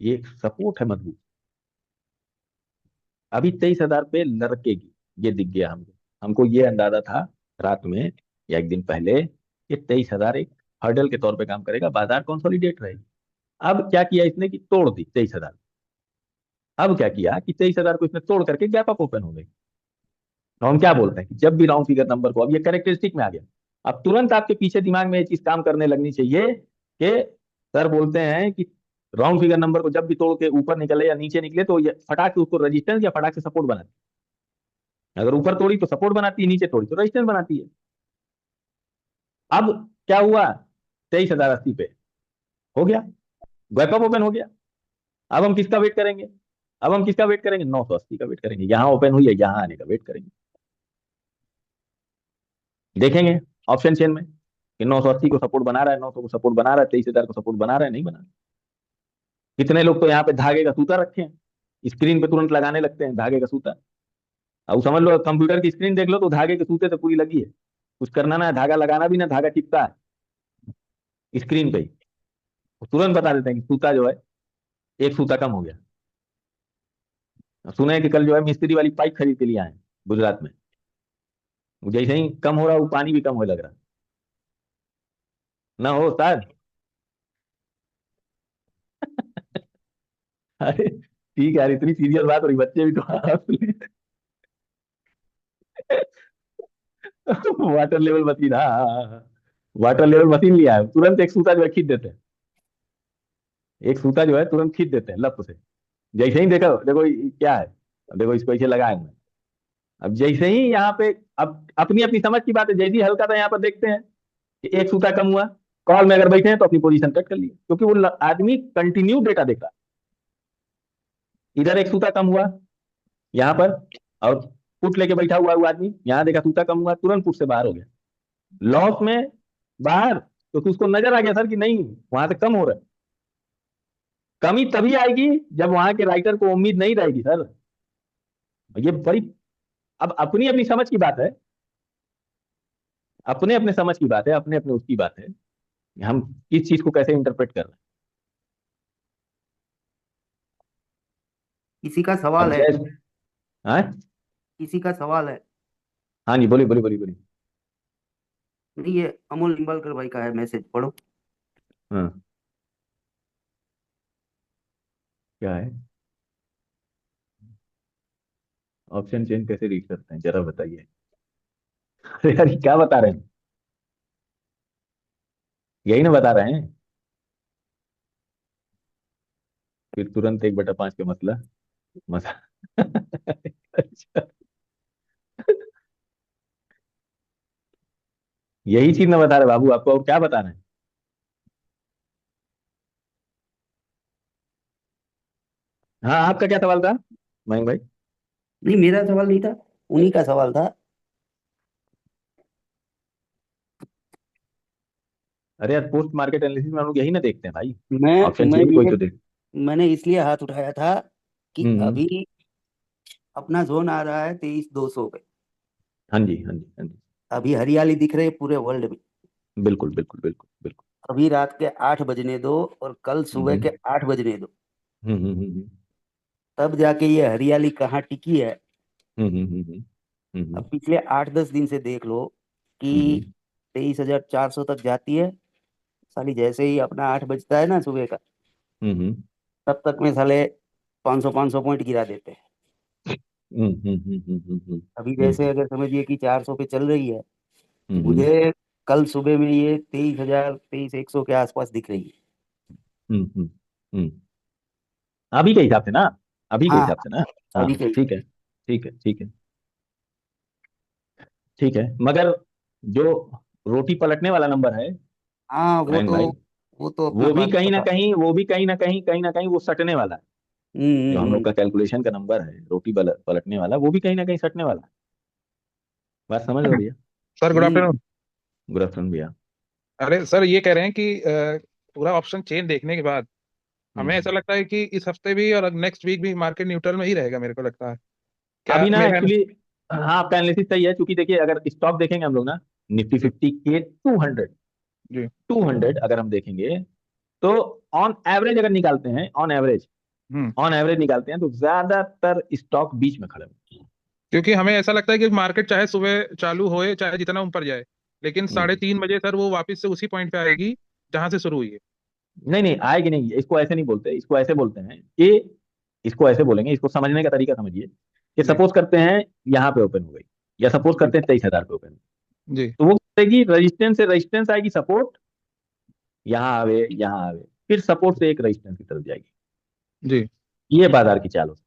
ये एक सपोर्ट है मजबूत, अभी 23,000 पे लड़केगी, ये दिख गया हमको। हमको ये अंदाजा था रात में या एक दिन पहले कि 23,000 एक हर्डल के तौर पे काम करेगा, बाजार कंसोलिडेट रहेगी। अब क्या किया इसने कि तोड़ दी 23,000। अब क्या किया कि 23,000 को इसने तोड़ करके गैप अप ओपन हो गई। तो हम क्या बोलते हैं कि जब भी राउंड फिगर नंबर को, अब ये कैरेक्टरिस्टिक में आ गया, अब तुरंत आपके पीछे दिमाग में ये चीज काम करने लगनी चाहिए कि सर बोलते हैं कि राउंड फिगर नंबर को जब भी तोड़ के ऊपर निकले या नीचे निकले तो ये फटाक से उसको रेजिस्टेंस या फटाक से सपोर्ट बनाती है। अगर ऊपर तोड़ी तो सपोर्ट बनाती है, नीचे तोड़ी तो रेजिस्टेंस बनाती है। अब क्या हुआ, 23,080 पे हो गया, गैप अप ओपन हो गया। अब हम किसका वेट करेंगे? अब हम किसका वेट करेंगे? 980 का वेट करेंगे। यहां ओपन हुई है, यहां आने का वेट करेंगे। देखेंगे ऑप्शन चेन में कि 980 को सपोर्ट बना रहा है, 900 को सपोर्ट बना रहा है, 23,000 को सपोर्ट बना रहा है, नहीं बना रहा। कितने लोग तो यहाँ पे धागे का सूता रखे हैं, स्क्रीन पे तुरंत लगाने लगते हैं धागे का सूता। अब समझ लो कंप्यूटर की स्क्रीन देख लो तो धागे के सूते से पूरी लगी है, कुछ करना ना है, धागा लगाना भी ना, धागा टिकता है स्क्रीन पे ही। वो तुरंत बता देते हैं कि सूता जो है एक सूता कम हो गया। सुने हैं कि कल जो है मिस्त्री वाली पाइप खरीद के लिए आए हैं गुजरात में। वो जैसे ही कम हो रहा वो पानी भी कम होने लग रहा। ना हो सर। अरे ठीक है यार, इतनी सीरियस बात हो रही, बच्चे भी तो हंस ले। वाटर लेवल मशीन, हाँ हाँ हाँ हाँ। वाटर लेवल मशीन लिया है, तुरंत एक सूता जो है खींच देते हैं। एक सूता जो है तुरंत खींच देते हैं लप से। जैसे ही देखो देखो ये क्या है, अब देखो इसको ऐसे लगाए हुए हैं। अब जैसे ही यहाँ पे, अब अपनी अपनी समझ की बात है, जैसे ही हल्का सा यहाँ पर देखते हैं कि एक सूता कम हुआ, कॉल में अगर बैठे हैं तो अपनी पोजीशन कट कर लिए, क्योंकि वो आदमी कंटिन्यू डेटा देख रहा है। इधर एक सूता कम हुआ यहाँ पर, और पुट लेके बैठा हुआ वो आदमी, यहाँ देखा सूता कम हुआ, तुरंत पुट से बाहर हो गया, लॉस में बाहर। क्योंकि उसको नजर आ गया सर कि नहीं, वहां से कम हो रहा है। कमी तभी आएगी जब वहां के राइटर को उम्मीद नहीं रहेगी सर। ये बड़ी, अब अपनी अपनी समझ की बात है, अपने अपने समझ की बात है, अपने अपने उसकी बात है, हम किस चीज को कैसे इंटरप्रेट कर रहे किसी का हैं। सवाल अब है। जैसे, हाँ किसी का सवाल है। हाँ जी, बोलिए बोलिए बोलिए बोलिए। नहीं, ये अमोल निम्बालकर भाई का है, मैसेज पढ़ो। हाँ, क्या है? ऑप्शन चेंज कैसे रीड करते हैं जरा बताइए। अरे यार ये क्या बता रहे हैं, यही ना बता रहे हैं। फिर तुरंत 1/5 का मसला, मसा अच्छा, यही चीज ना बता रहे बाबू, आपको और क्या बता रहे हैं? हाँ, आपका क्या सवाल था मयंक भाई? नहीं, मेरा सवाल नहीं था, उन्हीं का सवाल था। अरे यार, पोस्ट मार्केट एनालिसिस में हम लोग यही ना देखते हैं भाई, मैं ऑप्शन मैं चेंज कोई ये तो देख। मैंने इसलिए हाथ उठाया था कि हम्म। अभी अपना जोन आ रहा है 23,200 पे। हाँ जी हाँ जी हाँ जी। अभी हरियाली दिख रही है पूरे वर्ल्ड में। बिल्कुल बिल्कुल बिल्कुल बिल्कुल। अभी रात के 8 बजने दो और कल सुबह हम्म के 8 बजने दो, हम्म हम्म हम्म तब जाके ये हरियाली कहाँ टिकी है। हम्म हम्म हम्म हम्म हम्म अब पिछले 8-10 दिन से देख लो कि हम्म 23,400 तक जाती है। साली जैसे ही अपना 8 बजता है ना सुबह का, हम्म हम्म तब तक में साले 500 पॉइंट गिरा देते हैं। हम्म हम्म हम्म हम्म हम्म हम्म अभी हम्म जैसे अगर समझिए कि 400 पे चल रही है, हम्म मुझे कल सुबह में ये 23,000, 23,100 के आसपास दिख रही है। हम्म हम्म हम्म। अभी के हिसाब से ना, अभी के हाँ, हिसाब से ना। हाँ अभी कही। ठीक है ठीक है ठीक है ठीक है, मगर जो रोटी पलटने वाला नंबर है हाँ, मयंक भाई, वो तो अपना वो भी बात कहीं ना पता। कहीं, वो भी कहीं ना कहीं वो सटने वाला है। जो हम लोग हम्म। का कैलकुलेशन का नंबर है रोटी पलटने वाला, वो भी कहीं ना कहीं सटने वाला है। बात समझ हो रही है? सर गुड हम्म। आफ्टरनून। गुड आफ्टरनून भैया। अरे सर ये कह रहे हैं कि पूरा ऑप्शन चेन देखने के बाद हमें ऐसा हम्म। लगता है कि इस हफ्ते भी और नेक्स्ट वीक भी मार्केट न्यूट्रल में ही रहेगा, मेरे को लगता है। क्या अभी ना मेरा? एक्चुअली, हाँ आपका एनालिसिस सही है, क्योंकि देखिए अगर स्टॉक देखेंगे हम लोग ना, निफ्टी जी 50 के 200, जी। 200 अगर हम देखेंगे तो ऑन एवरेज अगर निकालते हैं, हम्म। ऑन एवरेज निकालते हैं तो ज्यादातर स्टॉक बीच में खड़े हुए क्योंकि हमें ऐसा लगता है कि मार्केट चाहे सुबह चालू होए चाहे जितना ऊपर जाए, लेकिन हैं। 3:30 बजे सर वो वापस से उसी पॉइंट पे आएगी जहां से शुरू हुई है। नहीं नहीं आएगी नहीं, इसको ऐसे नहीं बोलते, इसको ऐसे बोलते हैं कि, इसको ऐसे बोलेंगे, इसको समझने का तरीका समझिए कि जी सपोज करते हैं यहाँ पे ओपन हो गई, या सपोज जी करते हैं 23,000 पे ओपन हो गई, जी। तो वो करेगी रेजिस्टेंस से रेजिस्टेंस आएगी, सपोर्ट यहाँ आवे यहाँ आवे, फिर सपोर्ट से एक रेजिस्टेंस की तरफ जाएगी। जी। ये बाजार की चाल होती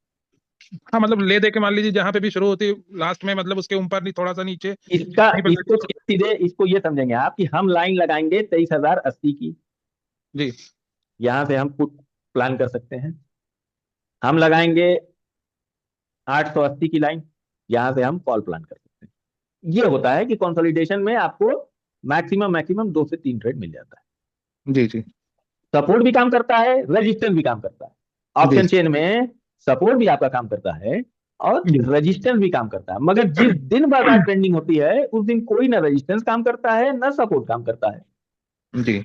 हाँ मतलब ले दे के मान लीजिए जहां पे भी शुरू होती है लास्ट में मतलब उसके ऊपर नहीं थोड़ा सा नीचे है। इसका 3%। सीधे इसको ये समझेंगे आप कि हम लाइन लगाएंगे 23,080 की, जी यहां से हम पुट प्लान कर सकते हैं। हम लगाएंगे 880 की लाइन, यहां से हम कॉल प्लान कर सकते हैं। ये होता है कि कंसोलिडेशन में आपको मैक्सिमम मैक्सिमम 2 से 3 ट्रेड मिल जाता है। जी जी सपोर्ट भी काम करता है, रेजिस्टेंस भी काम करता है। जी ऑप्शन चेन में सपोर्ट भी आपका काम करता है और जी रेजिस्टेंस भी काम करता है, मगर जिस दिन बाजार ट्रेंडिंग होती है उस दिन कोई ना रेजिस्टेंस काम करता है ना सपोर्ट काम करता है। जी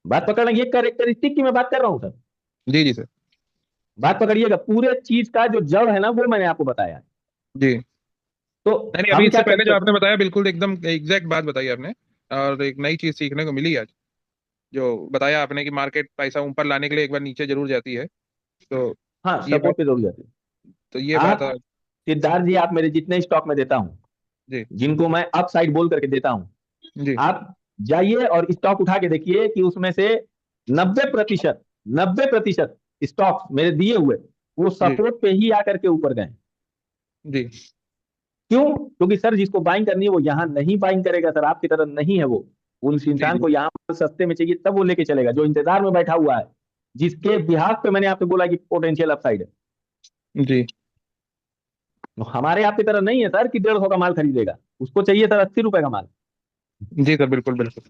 बात पकड़ ये कैरेक्टरिस्टिक की मैं बात कर रहा हूं सर। जी जी सर। बात पकड़िएगा, पूरे चीज का जो जड़ है ना वो मैंने आपको बताया है। जी तो नहीं नहीं, अभी हम इससे क्या पहले करते जो हैं? आपने बताया बिल्कुल एकदम एग्जैक्ट बात बताई आपने, और एक नई चीज सीखने को मिली आज। जो बताया आपने कि मार्केट पैसा ऊपर लाने के लिए एक बार नीचे जरूर जाती है, तो हाँ, ये समय बात, पे जरूर जाते हैं। तो ये बात आप सिद्धार्थ जी, आप मेरे जितने स्टॉक में देता हूं, जी जिनको मैं अप साइड बोल करके देता हूं, जी आप जाइए और स्टॉक उठा के देखिए कि उसमें से 90% 90% स्टॉक मेरे दिए हुए वो जी सपोर्ट पे ही आकर के ऊपर गए। जी क्यों? क्योंकि सर जिसको बाइंग करनी है वो यहां नहीं बाइंग करेगा सर, आपकी तरह नहीं है वो। उस जी इंसान जी को यहां सस्ते में चाहिए तब वो लेके चलेगा, जो इंतजार में बैठा हुआ है, जिसके बिहाफ पे मैंने आपसे बोला कि पोटेंशियल अपसाइड है। जी तो हमारे आपकी तरह नहीं है सर कि 150 का माल खरीदेगा, उसको चाहिए सर 80 रुपए का माल। जी सर, बिल्कुल बिल्कुल।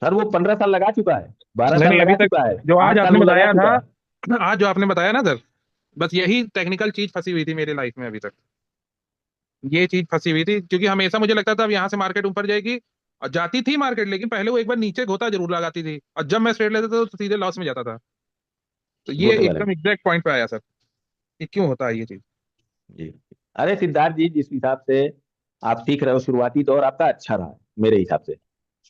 सर वो 15 साल लगा चुका है, बारह नहीं साल नहीं, अभी लगा तक चुका है, जो आज 8 साल आपने वो लगा बताया चुका है। था, आज जो आपने बताया ना सर, बस यही टेक्निकल चीज फंसी हुई थी मेरी लाइफ में अभी तक। ये चीज फंसी हुई थी क्योंकि हमेशा मुझे लगता था अब यहाँ से मार्केट ऊपर जाएगी, और जाती थी मार्केट, लेकिन पहले वो एक बार नीचे घोता जरूर लगाती थी, और जब मैं ट्रेड लेता था तो सीधे लॉस में जाता था। तो ये गोते वाला एकदम एग्जैक्ट पॉइंट पे आया सर कि क्यों होता है ये चीज। जी। अरे सिद्धार्थ जी, जिस हिसाब से आप सीख रहे हो, शुरुआती दौर आपका अच्छा रहा है मेरे हिसाब से। जी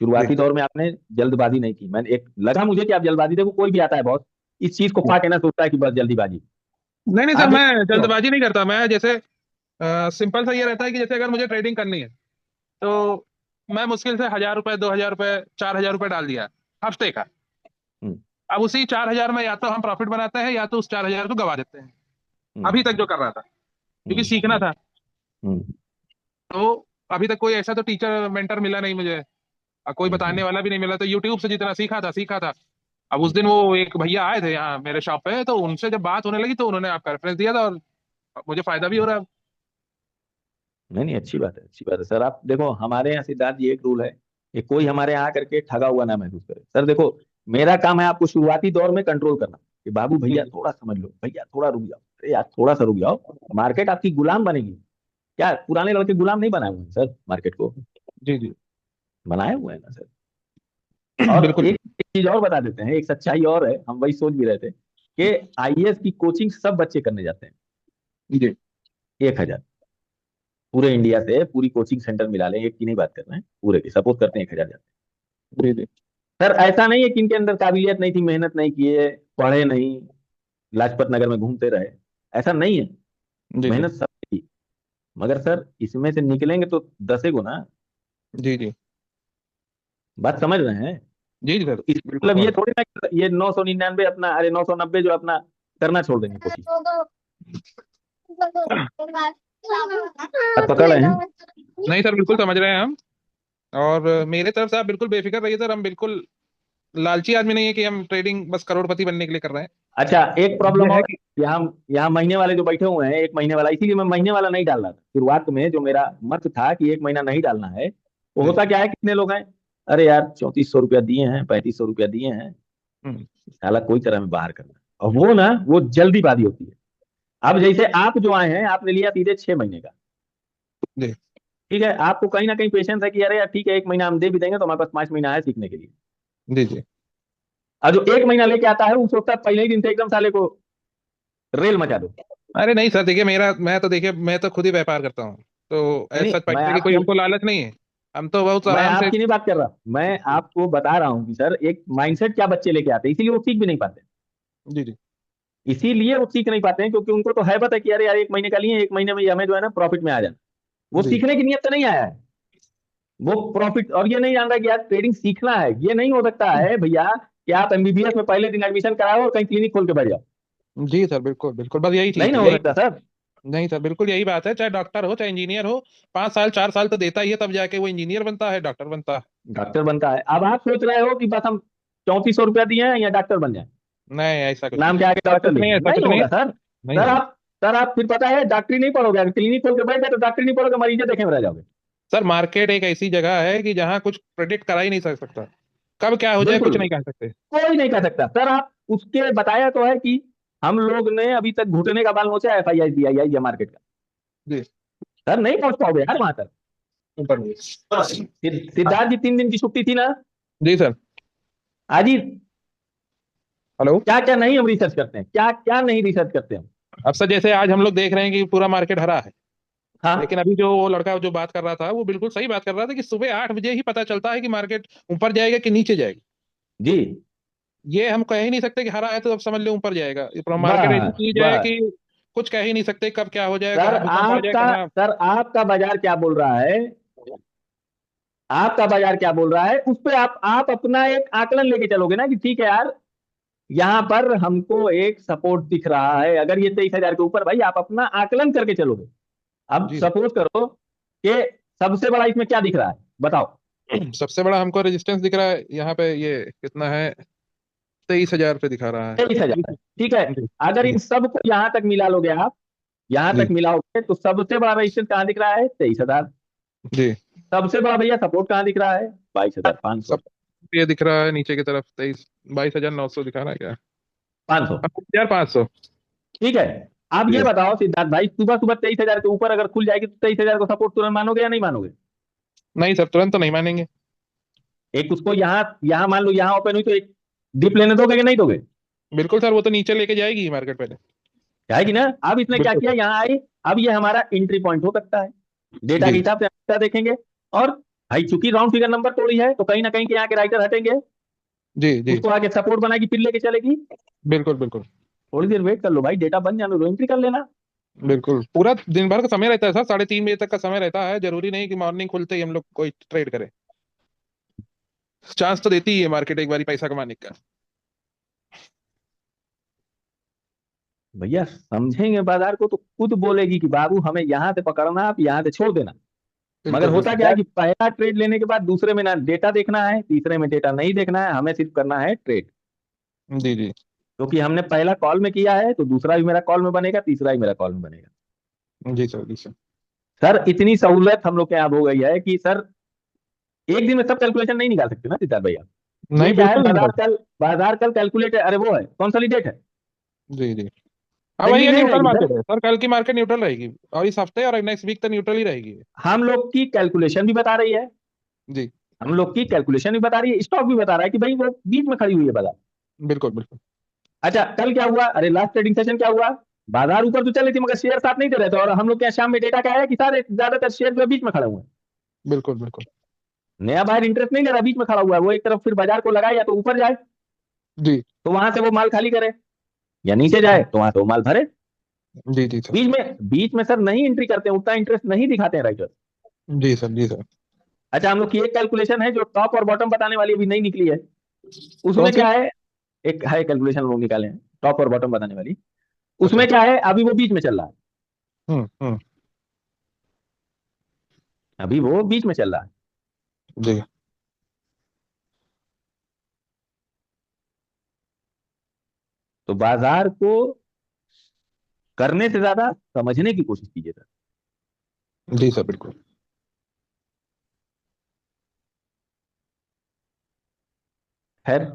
शुरुआती दौर में आपने जल्दबाजी नहीं की, मैंने एक लगा मुझे कि आप जल्दबाजी, देखो कोई भी आता है बॉस इस चीज को जी। पा के ना सोचता है कि बस जल्दीबाजी। नहीं नहीं सर, आप मैं देखो, जल्दबाजी नहीं करता। मैं जैसे सिंपल सा ये रहता है कि जैसे अगर मुझे ट्रेडिंग करनी है तो मैं मुश्किल से 1,000 रुपए, 2,000 रुपए, 4,000 रुपए डाल दिया हफ्ते का। हम्म, अब उसी 4,000 में या तो हम प्रॉफिट बनाते हैं या तो उस 4,000 को गवा देते हैं। हम्म, अभी तक जो कर रहा था, क्योंकि हम्म, सीखना हम्म, था। हम्म, तो अभी तक कोई ऐसा तो टीचर मेंटर मिला नहीं मुझे, और कोई हम्म, बताने वाला भी नहीं मिला, तो यूट्यूब से जितना सीखा था सीखा था। अब उस हम्म। दिन वो एक भैया आए थे यहाँ मेरे शॉप पे, तो उनसे जब बात होने लगी तो उन्होंने आपका रेफरेंस दिया था, और मुझे फायदा भी हो रहा है। नहीं नहीं, अच्छी बात है, अच्छी बात है सर। आप देखो, हमारे यहाँ सिद्धार्थ जी एक रूल है कि कोई हमारे यहाँ करके ठगा हुआ ना महसूस करे। सर देखो, मेरा काम है आपको शुरुआती दौर में कंट्रोल करना, कि बाबू जी भैया थोड़ा समझ लो, भैया थोड़ा रुक जाओ, अरे यार थोड़ा सा रुक जाओ, मार्केट आपकी गुलाम बनेगी। क्या पुराने लड़के गुलाम नहीं बनाए हुए हैं सर मार्केट को? जी जी बनाए हुए हैं ना सर। और बिल्कुल। एक चीज और बता देते हैं, एक सच्चाई और है, हम वही सोच भी रहे थे कि आईएएस की कोचिंग सब बच्चे करने जाते हैं। जी 1,000, पूरे इंडिया से पूरी कोचिंग सेंटर मिला लें, एक की नहीं बात कर रहे हैं, पूरे की सपोज करते हैं 1,000 जाते हैं। जी जी सर ऐसा नहीं है कि इनके अंदर काबिलियत नहीं थी, मेहनत नहीं किए, पढ़े नहीं, लाजपत नगर में घूमते रहे, ऐसा नहीं है। जी जी मेहनत सब की, मगर सर इसमें से निकलेंगे तो 10 ना। जी जी बात समझ रहे हैं? जी जी सर, तो इस बिल्कुल मतलब समझ ये रहा थोड़ी ना कि ये 999 अपना, अरे 990 जो अपना करना छोड़ देंगे कोशिश। आप पकड़ रहे हैं? हूँ। नहीं सर, बिल्कुल समझ रहे हैं हम। और मेरे तरफ से आप बिल्कुल बेफिक्र रहिए सर, हम बिल्कुल लालची आदमी नहीं है कि हम ट्रेडिंग बस करोड़पति बनने के लिए कर रहे हैं। अच्छा, एक प्रॉब्लम ये है और कि है, यहाँ यहाँ महीने वाले जो बैठे हुए हैं, 1 महीने वाला, इसीलिए मैं महीने वाला नहीं डाल रहा था शुरुआत में, जो मेरा मत था कि 1 महीना नहीं डालना है। वो जी होता क्या है, कितने लोग हैं, अरे यार 3400 रुपया दिए हैं, 3500 रुपया दिए हैं, हम्म, साला कोई तरह में बाहर करना। और वो ना, वो जल्दीबाजी होती है। अब जैसे आप जो आए हैं, आपने लिया सीधे 6 महीने का, जी ठीक है, आपको कहीं ना कहीं पेशेंस है कि अरे यार ठीक है 1 महीना हम दे भी देंगे तो हमारे पास 5 महीना है सीखने के लिए। जी जी और जो 1 महीना लेके आता है वो सोचता है पहले ही दिन से एकदम साले को रेल मचा दो। अरे नहीं सर, देखिए मेरा, मैं तो देखिए मैं तो खुद ही व्यापार करता हूँ, तो नहीं ऐसा नहीं, सच पैसे की कोई हमको लालच नहीं है। हम तो बहुत मैं आराम से। आपकी नहीं बात कर रहा, मैं आपको बता रहा हूँ कि सर एक माइंडसेट क्या बच्चे लेके आते हैं, इसीलिए वो सीख भी नहीं पाते। जी जी इसीलिए वो सीख नहीं पाते हैं क्योंकि उनको तो है पता है कि अरे यार 1 महीने का लिए, 1 महीने में ही हमें जो है ना प्रॉफिट में आ जाना। वो जी सीखने की नीयत से नहीं आया है। वो प्रॉफिट, और ये नहीं जान रहा कि यार ट्रेडिंग सीखना है। ये नहीं हो सकता है भैया कि आप एमबीबीएस में पहले दिन एडमिशन कराओ और कहीं क्लिनिक खोल के बैठ जाओ। जी सर, बिल्कुल बिल्कुल, बस यही नहीं चीज ना है, हो यही सकता चीज। सर। नहीं सर, बिल्कुल यही बात है, चाहे डॉक्टर हो चाहे इंजीनियर हो, 5 साल 4 साल तो देता ही है, तब जाके वो इंजीनियर बनता है, डॉक्टर बनता है। डॉक्टर बनता है। अब आप सोच रहे हो कि बस हम 3400 रुपया दिए हैं या डॉक्टर बन जाए, नहीं, ऐसा कुछ नाम नहीं के है, आगे ऐसा डॉक्टर कुछ लिख नहीं है, दें, ऐसा नहीं कुछ नहीं होगा है। सर। नहीं सर होगा। आप सर आप फिर पता है डॉक्टरी नहीं पढ़ोगे, अगर क्लिनिक खोल के बैठ गए तो डॉक्टरी नहीं पढ़ोगे, मरीजें देखे में रह जाओगे। सर मार्केट एक ऐसी जगह है कि जहाँ कुछ प्रेडिक्ट करा ही नहीं सकता, कब क्या हो जाए बिल्कुल, कुछ नहीं कह सकते। कोई नहीं कह सकता सर। आप उसके बताया तो है कि हम लोग ने अभी तक घुटने का बाल नोचा, FII दिया है मार्केट का। जी। सर नहीं पहुंच पाओगे यार वहां तक। ऊपर नहीं। सिद्धार्थ जी 3 दिन की छुट्टी थी ना जी सर। आज ही। हेलो। क्या क्या नहीं हम रिसर्च करते हैं, क्या क्या नहीं रिसर्च करते हम। अब सर जैसे आज हम लोग देख रहे हैं कि पूरा मार्केट हरा है, लेकिन हाँ अभी जो वो लड़का जो बात कर रहा था वो बिल्कुल सही बात कर रहा था कि सुबह 8 बजे ही पता चलता है कि मार्केट ऊपर जाएगा कि नीचे जाएगी। जी, ये हम कह ही नहीं सकते कि हरा है तो अब समझ लो ऊपर जाएगा, मार्केट ऐसी बस चीज है बस। कि कुछ कह ही नहीं सकते कब क्या हो जाए, सर कहाँ भूकंप आ जाए, आपका कहाँ। सर आपका बाजार क्या बोल रहा है, आपका बाजार क्या बोल रहा है, उस पे आप अपना एक आकलन लेके चलोगे ना कि ठीक है यार, यहाँ पर हमको एक सपोर्ट दिख रहा है। अगर ये 23,000 के ऊपर, भाई आप अपना आकलन करके चलोगे। अब जी सपोज करो कि सबसे बड़ा इसमें क्या दिख रहा है, बताओ। सर। सबसे बड़ा हमको रेजिस्टेंस दिख रहा है यहाँ पे, ये कितना है, 23,000 पे दिखा रहा है। 23,000, ठीक है। जी। अगर जी। इन सबको यहां तक मिला लोगे आप, यहां जी। तक मिलाओगे तो सबसे बड़ा रजिस्टेंस कहाँ दिख रहा है, 23,000। जी। सबसे बड़ा भैया सपोर्ट कहाँ दिख रहा है, 22,500। सब ये दिख रहा है नीचे की तरफ, 22,900 दिखा रहा है क्या, 500, 22,500। ठीक है। अब जी। ये बताओ सिद्धार्थ भाई, सुबह सुबह 23,000 के ऊपर अगर खुल जाएगी तो 23,000 को सपोर्ट तुरंत मानोगे या नहीं मानोगे। नहीं सर, तुरंत तो नहीं मानेंगे। एक उसको यहाँ यहाँ मान लो यहाँ ओपन हुई तो एक डिप लेने दोगे कि नहीं दोगे। बिल्कुल सर, वो तो नीचे लेके जाएगी मार्केट पहले। जाएगी ना। अब इसने क्या बिल्कुल किया, सर। यहाँ आई। अब ये हमारा एंट्री पॉइंट हो सकता है, डेटा के जी। हिसाब से हम डेटा देखेंगे। और भाई चूंकि राउंड फिगर नंबर तोड़ी है तो कहीं ना कहीं के यहाँ के राइटर हटेंगे, जी। जी। उसको आगे सपोर्ट बनाएगी फिर लेके चलेगी। बिल्कुल बिल्कुल। थोड़ी देर वेट कर लो भाई, डेटा बन जाने दो, एंट्री कर लेना। बिल्कुल पूरा दिन भर का समय रहता है सर, 3:30 बजे तक का समय रहता है, जरूरी नहीं कि मॉर्निंग खुलते ही हम लोग कोई ट्रेड करें। चांस तो देती ही है मार्केट एक बारी पैसा कमाने का। भैया समझेंगे बाजार को तो खुद बोलेगी कि बाबू हमें यहाँ से पकड़ना, आप यहाँ से छोड़ देना। मगर बिल्कुल होता बिल्कुल। क्या है कि पहला ट्रेड लेने के बाद दूसरे में ना डेटा देखना है, तीसरे में डेटा नहीं देखना है, हमें सिर्फ करना है ट्रेड। जी। जी। क्योंकि हमने पहला कॉल में किया है तो दूसरा भी मेरा कॉल में बनेगा, तीसरा भी मेरा कॉल में बनेगा। जी सर। जी सर। सर इतनी सहूलियत हम लोग के यहाँ हो गई है कि सर एक दिन में सब कैलकुलेशन नहीं निकाल सकते ना सिद्धार्थ भैया। ये नहीं, क्या है, बिल्कुल नहीं बाजार निकलता। कल बाजार कल कैलकुलेट, अरे वो है कंसोलिडेट है, जी। जी। हाँ वही ट्रेंडिंग है, नहीं न्यूट्रल रहेगी मार्केट सर। है सर, कल की मार्केट न्यूट्रल रहेगी, और इस हफ्ते और नेक्स्ट वीक तक न्यूट्रल ही रहेगी। हम लोग की कैलकुलेशन भी बता रही है, जी। हम लोग की कैलकुलेशन भी बता रही है, स्टॉक भी बता रहा है कि भाई वो बीच में खड़ी हुई है बाजार। बिल्कुल बिल्कुल। अच्छा कल क्या हुआ, अरे लास्ट ट्रेडिंग सेशन क्या हुआ, बाजार ऊपर तो चल रही थी मगर शेयर साथ नहीं दे रहे थे, और हम लोग के यहाँ शाम में डेटा क्या है कि सारे ज्यादातर शेयर जो है बीच में खड़े हुए हैं। बिल्कुल बिल्कुल। नया बायर इंटरेस्ट नहीं ले रहा, बीच में खड़ा हुआ है, वो एक तरफ फिर बाजार को लगाए या तो ऊपर जाए जी। तो वहां से वो माल खाली करे, या नीचे जाए तो वहां से वो माल भरे। जी। जी सर। बीच में सर नहीं एंट्री करते हैं, उतना इंटरेस्ट नहीं दिखाते हैं राइटर। जी सर। जी सर। अच्छा हम लोग की एक कैलकुलेशन है जो टॉप और बॉटम बताने वाली अभी नहीं निकली है, कौन उसमें सी। क्या है, एक है कैलकुलेशन लोग निकाले हैं टॉप और बॉटम बताने वाली। अच्छा। उसमें क्या है, अभी वो बीच में चल रहा है, हम्म। अभी वो बीच में चल रहा है। जी। तो बाजार को करने से ज्यादा समझने की कोशिश कीजिए सर। जी सर। बिल्कुल। खैर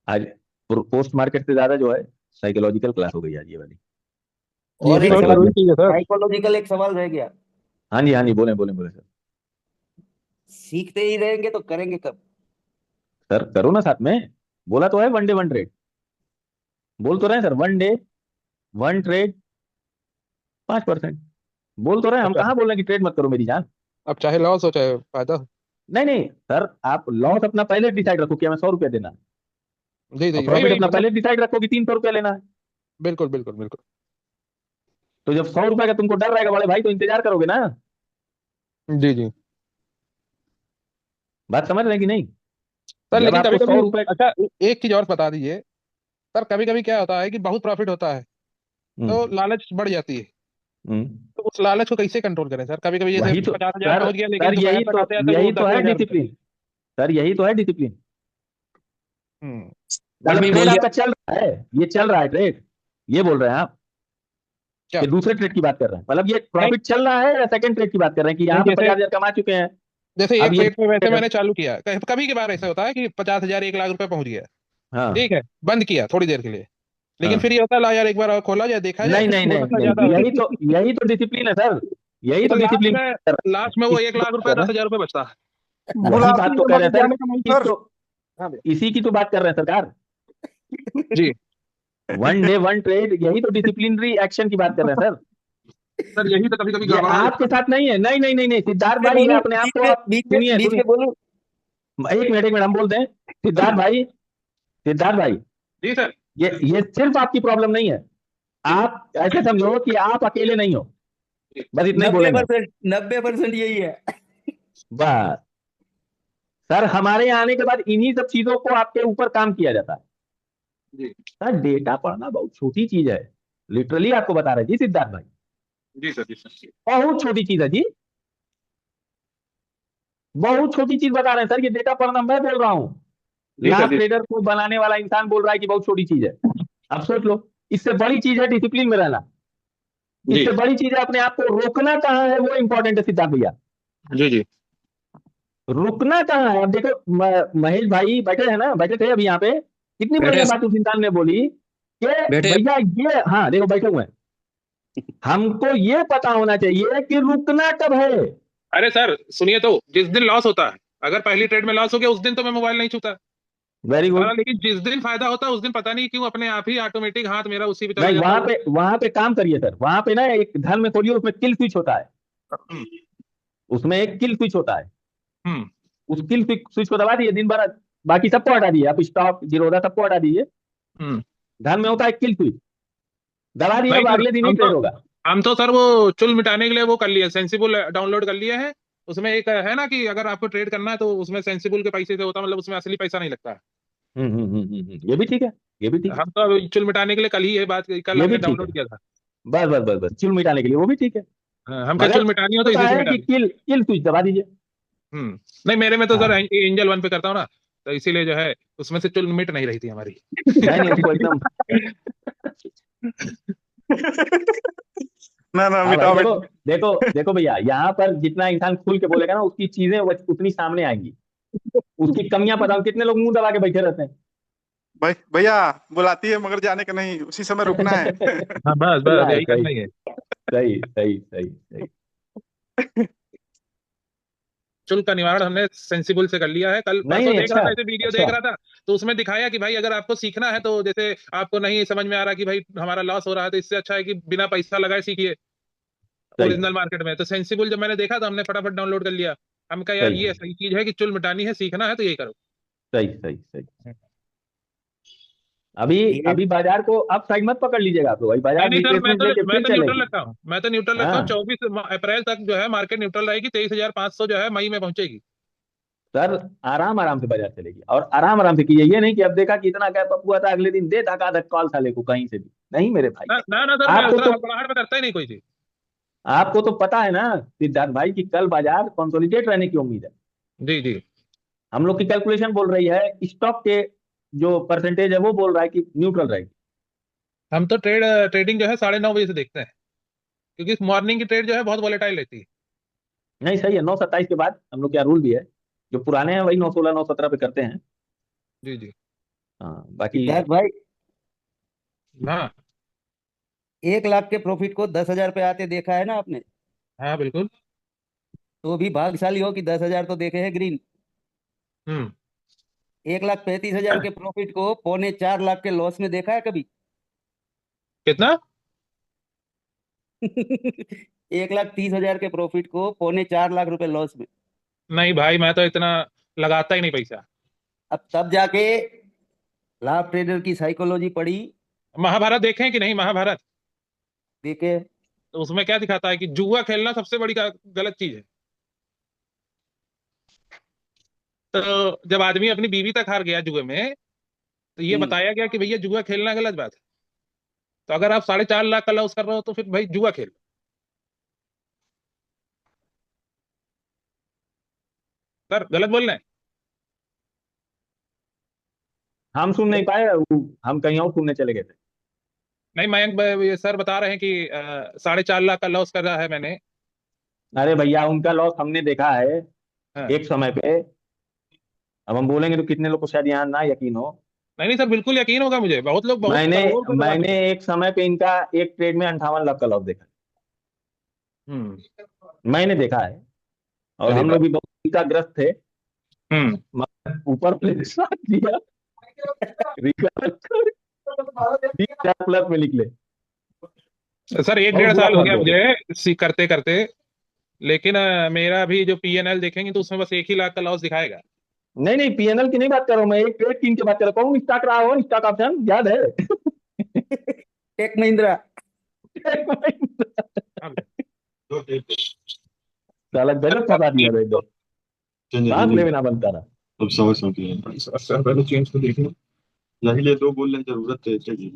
आज पोस्ट मार्केट से ज्यादा जो है साइकोलॉजिकल क्लास हो गई आज ये वाली। ये और भी एक बहुत सवाल, जरूरी चीज है सर। साइकोलॉजिकल एक सवाल रह गया। हाँ जी बोले बोले बोले सर। सीखते ही रहेंगे तो करेंगे कब। सर करो ना साथ में, बोला तो है 1 डे 1 ट्रेड, बोल तो रहे हैं सर 1 डे 1 ट्रेड 5%, बोल तो रहे हैं, हम अच्छा, कहाँ बोल रहे हैं कि ट्रेड मत करो मेरी जान। अब चाहे लॉस हो चाहे फायदा हो। नहीं नहीं सर, आप लॉस अपना पहले डिसाइड रखो कि हमें 100 रुपया देना है, जी और जी, वही प्रॉफिट वही अपना मतलब। पहले डिसाइड रखो कि 300 रुपया लेना है। बिल्कुल बिल्कुल बिल्कुल। तो जब 100 रुपया का तुमको डर रहेगा बड़े भाई तो इंतजार करोगे ना। जी जी बात समझ रहे हैं कि नहीं? सर, जब लेकिन कभी आपको कभी 100 रुपए। अच्छा, एक चीज और बता दीजिए सर। कभी कभी क्या होता है कि बहुत प्रॉफिट होता है तो हम्म लालच बढ़ जाती है। हम्म तो उस लालच को कैसे कंट्रोल करें सर? कभी कभी जैसे वही तो 50,000 सर। पहुंच गया, लेकिन सर दोपहर तक आते आते वो यही तो दस है हजार रुपये। डिसिप्लिन। सर यही तो है डिसिप्लिन। हम्म। मतलब आदमी ट्रेड बोल दिया आपका चल रहा है। ये चल रहा है ट्रेड। ये बोल रहे हैं आप क्या? कि दूसरे ट्रेड की बात कर रहे हैं? मतलब ये नहीं प्रॉफिट चल रहा है या सेकंड ट्रेड की बात कर रहे हैं कि नहीं, यहाँ पे जैसे 50,000 कमा चुके हैं? जैसे अब एक ये ट्रेड में वैसे मैंने चालू किया, कभी कभार ऐसा होता है कि 50,000 1 लाख रुपए पहुंच गया। हाँ ठीक है, बंद किया थोड़ी देर के लिए, लेकिन फिर हाँ। ये होता है ला यार एक बार और खोला जाए, देखा जाए, नहीं नहीं हो नहीं सकता है ज्यादा नहीं, हो जाए। यही तो डिसिप्लिन है सर। यही तो तो डिसिप्लिन लास्ट में वो इसी की तो 1 लाख रुपए बात कर रहे 10,000 रुपये बचता है। हैं। वही बुलाती बात है तो तो कर रहे मगर हैं सर। जाने का नहीं सर। हाँ भैया। इसी की तो बात कर रहे हैं सरकार। जी वन डे वन ट्रेड, यही तो डिसिप्लिनरी एक्शन की बात कर रहे हैं सर। सर, यही तो कभी कभी ये गड़बड़ा आपके जाता है। साथ नहीं है। नहीं नहीं नहीं नहीं सिद्धार्थ में भाई, ये बोलूं, अपने आप को आप सुनिए बीच सुनिए। में बोलूं। एक मिनट हम बोलते हैं। सिद्धार्थ भाई, जी सर। ये सिर्फ आपकी प्रॉब्लम नहीं है। आप ऐसे समझो कि आप अकेले नहीं हो। बस इतना ही नब्बे बोलेंगे। परसेंट 90% यही है। बस सर, हमारे यहाँ आने के बाद इन्हीं सब चीजों को आपके ऊपर काम किया जाता है। जी सर डेटा पढ़ना बहुत छोटी चीज है। लिटरली आपको बता रहे जी सिद्धार्थ भाई। जी सर। जी सर। बहुत छोटी चीज है जी। बहुत छोटी चीज बता रहे हैं सर। ये डेटा पढ़ना मैं बोल रहा हूँ। जी सर। लाभ ट्रेडर को बनाने वाला इंसान बोल रहा है कि बहुत छोटी चीज है। अब सोच लो, इससे बड़ी चीज है डिसिप्लिन में रहना। जी इससे बड़ी चीज है अपने आप को रोकना कहाँ है, वो इंपॉर्टेंट है सिद्धार्थ भैया। जी जी रुकना कहाँ है? अब देखो, महेश भाई बैठे हैं ना, बैठे थे अभी यहाँ पे। कितनी बैठे बढ़िया बात उस इंसान ने बोली कि बैठे भैया ये, हाँ देखो बैठे हुए हैं। हमको ये पता होना चाहिए कि रुकना कब है। अरे सर सुनिए, तो जिस दिन लॉस होता है, अगर पहली ट्रेड में लॉस हो गया उस दिन तो मैं मोबाइल नहीं छूता वेरी सारा, गुड। लेकिन जिस दिन फायदा होता है उस दिन पता नहीं क्यों अपने आप ही ऑटोमेटिक हाथ मेरा उसी पे चला नहीं, जाता है। वहां पे काम करिए सर। वहां पे ना एक ध्यान में खोलिए, उसमें किल स्विच होता है। हम्म उसमें एक किल स्विच होता है। हम्म उस किल स्विच को दबा दिए दिन भर। बाकी सबको हटा दिए, आप स्टॉक जीरोधा सबको हटा दीजिए। हम्म। ध्यान में होता है किल स्विच। दबा दिए, नहीं अब सर, अगले दिन ही हम तो ट्रेड होगा। हम तो सर वो चुल मिटाने के लिए वो कर लिए, सेंसिबल डाउनलोड कर लिए हैं। उसमें एक है ना कि अगर आपको ट्रेड करना है तो उसमें सेंसिबल के पैसे से होता है, मतलब उसमें असली पैसा नहीं लगता है। ये भी ठीक है। ये भी ठीक है। हम तो अभी चुल मिटाने के लिए कल ही ये बात, कल ये भी हमने ठीक है। डाउनलोड किया था। बस बस बस बस, चिल मिटाने के लिए वो भी ठीक है। हाँ, हम क्या मगर चुल मिटानी हो तो होता इसी से है मिटा कि ली। किल किल स्विच दबा दीजिए। नहीं, मेरे में तो सर हाँ। एंजल वन पे करता हूँ ना, तो इसीलिए जो है उसमें से चुल मिट नहीं रही थी हमारी। नहीं नहीं, उसको एकदम। ना ना हाँ भाई, मिटाओ देखो बेटा। देखो देखो भैया, यहाँ पर जितना इंसान खुल के बोलेगा ना, उसकी चीजें उतनी सामने आएंगी। उसकी कमियां पता हो, कितने लोग मुंह दबा के बैठे रहते भाई भैया बुलाती है मगर जाने का नहीं, उसी समय रुकना है। हैं। हाँ बस बस ला यही सही करना ही है। सही सही सही सही। चुल का निवारण हमने सेंसिबल से कर लिया है। कल नहीं परसों नहीं, देख रहा अच्छा। था, ऐसे वीडियो अच्छा। देख रहा था, तो उसमें दिखाया कि भाई अगर आपको सीखना है तो जैसे आपको नहीं समझ में आ रहा कि भाई हमारा लॉस हो रहा है, तो इससे अच्छा है कि बिना पैसा लगाए सीखिए सही ओरिजिनल मार्केट में। तो सेंसिबल जब मैंने देखा तो हमने फटाफट डाउनलोड कर लिया। हम कहा यार सही ये सही चीज है कि चुल मिटानी है, सीखना है तो यही करो। सही सही सही। अभी धीरे अभी बाजार को आप साइड मत पकड़ लीजिएगा आप लोग भाई। नहीं बाजार नहीं सर, रिट्रेसमेंट लेके मैं फिर तो न्यूट्रल चलेगी। रखा हूँ, मैं तो न्यूट्रल रखा हूँ। हाँ 24 अप्रैल तक जो है मार्केट न्यूट्रल रहेगी, 23,500 जो है मई में पहुंचेगी। सर, आराम आराम से बाजार चलेगी, और आराम आराम से कीजिए। ये नहीं कि अब देखा कि इतना गैप अप हुआ था, अगले दिन दे धक्का धक्का साले को कहीं से भी। नहीं मेरे भाई। ना सर, मैं आपको उतना तो हड़बड़ाहट में करता ही नहीं कोई चीज। आपको तो पता है ना सिद्धार्थ भाई कि कल बाजार कंसोलिडेट रहने की उम्मीद है। जी जी। हम लोग की कैलकुलेशन बोल रही है, स्टॉक के जो परसेंटेज है वो बोल रहा है कि न्यूट्रल रहेगी। हम तो ट्रेडिंग जो है 9:30 बजे से देखते हैं, क्योंकि मॉर्निंग की ट्रेड जो है बहुत वॉलेटाइल रहती है। नहीं सही है, 9:27 के बाद हम लोग का रूल भी है। जो पुराने हैं वही 9:16 9:17 पे करते हैं। जी जी। हाँ बाकी। सिद्धार्थ भाई, हाँ 1 लाख के प्रॉफिट को 10,000 पे आते देखा है ना आपने? हाँ बिल्कुल। तो भी भाग्यशाली हो कि 10,000 तो देखे हैं ग्रीन। हम्म। 1,35,000 के प्रॉफिट को 3.25 लाख के लॉस में देखा है कभी? कितना? 1,30,000 के प्रॉफिट को 3.25 लाख रुपए लॉस में। नहीं भाई, मैं तो इतना लगाता ही नहीं पैसा। अब तब जाके लाभ ट्रेडर की साइकोलॉजी पढ़ी, महाभारत देखें कि नहीं महाभारत? देखे। तो उसमें क्या दिखाता है कि जुआ खेलना सबसे बड़ी गलत चीज है। तो जब आदमी अपनी बीवी तक हार गया जुए में, तो ये हम्म। बताया गया कि भैया जुआ खेलना गलत बात है। तो अगर आप 4.5 लाख का लॉस कर रहे हो तो फिर भाई जुआ खेल। सर गलत बोल रहे हैं? हम सुन नहीं पाए, हम कहीं और सुनने चले गए थे। नहीं, मयंक ये सर बता रहे हैं कि 4.5 लाख का लॉस कर रहा है मैंने। अरे भैया, उनका लॉस हमने देखा है हाँ। एक समय पे। अब हम बोलेंगे तो कितने लोग को शायद यहाँ ना यकीन हो। नहीं नहीं सर, बिल्कुल यकीन होगा मुझे, बहुत लोग बहुत मैंने करोड़ रुपए लगा मैंने चुके हैं। एक समय पे इनका एक ट्रेड में 58 लाख का लॉस देखा। मैंने देखा है, और अरे हम लोग बाप। भी बहुत इनका ग्रस्त थे। हम्म। ऊपर वाले साथ दिया, रिकवर कर 20,000 प्लस में निकले। सर एक बहुत डेढ़ बुरा साल हो फंस गया गए थे। मुझे करते करते। लेकिन मेरा भी जो पीएनएल देखेंगे तो उसमें बस 1 ही लाख का लॉस दिखाएगा। नहीं नहीं, पीएनएल की नहीं बात कर रहा हूँ मैं, एक ट्रेड टीम की बात कर रहा हूँ। कौन स्टॉक रहा हो, स्टॉक ऑप्शन याद है? टेक महिंद्रा। हाँ। साला गजब फंसा दिया था एकदम, सांस अब लेवे ना बनता रहा। समझ समझ गए। सर पहले चेंज को देखिए। यही ले दो बोल रहे हैं, जरूरत है चाहिए।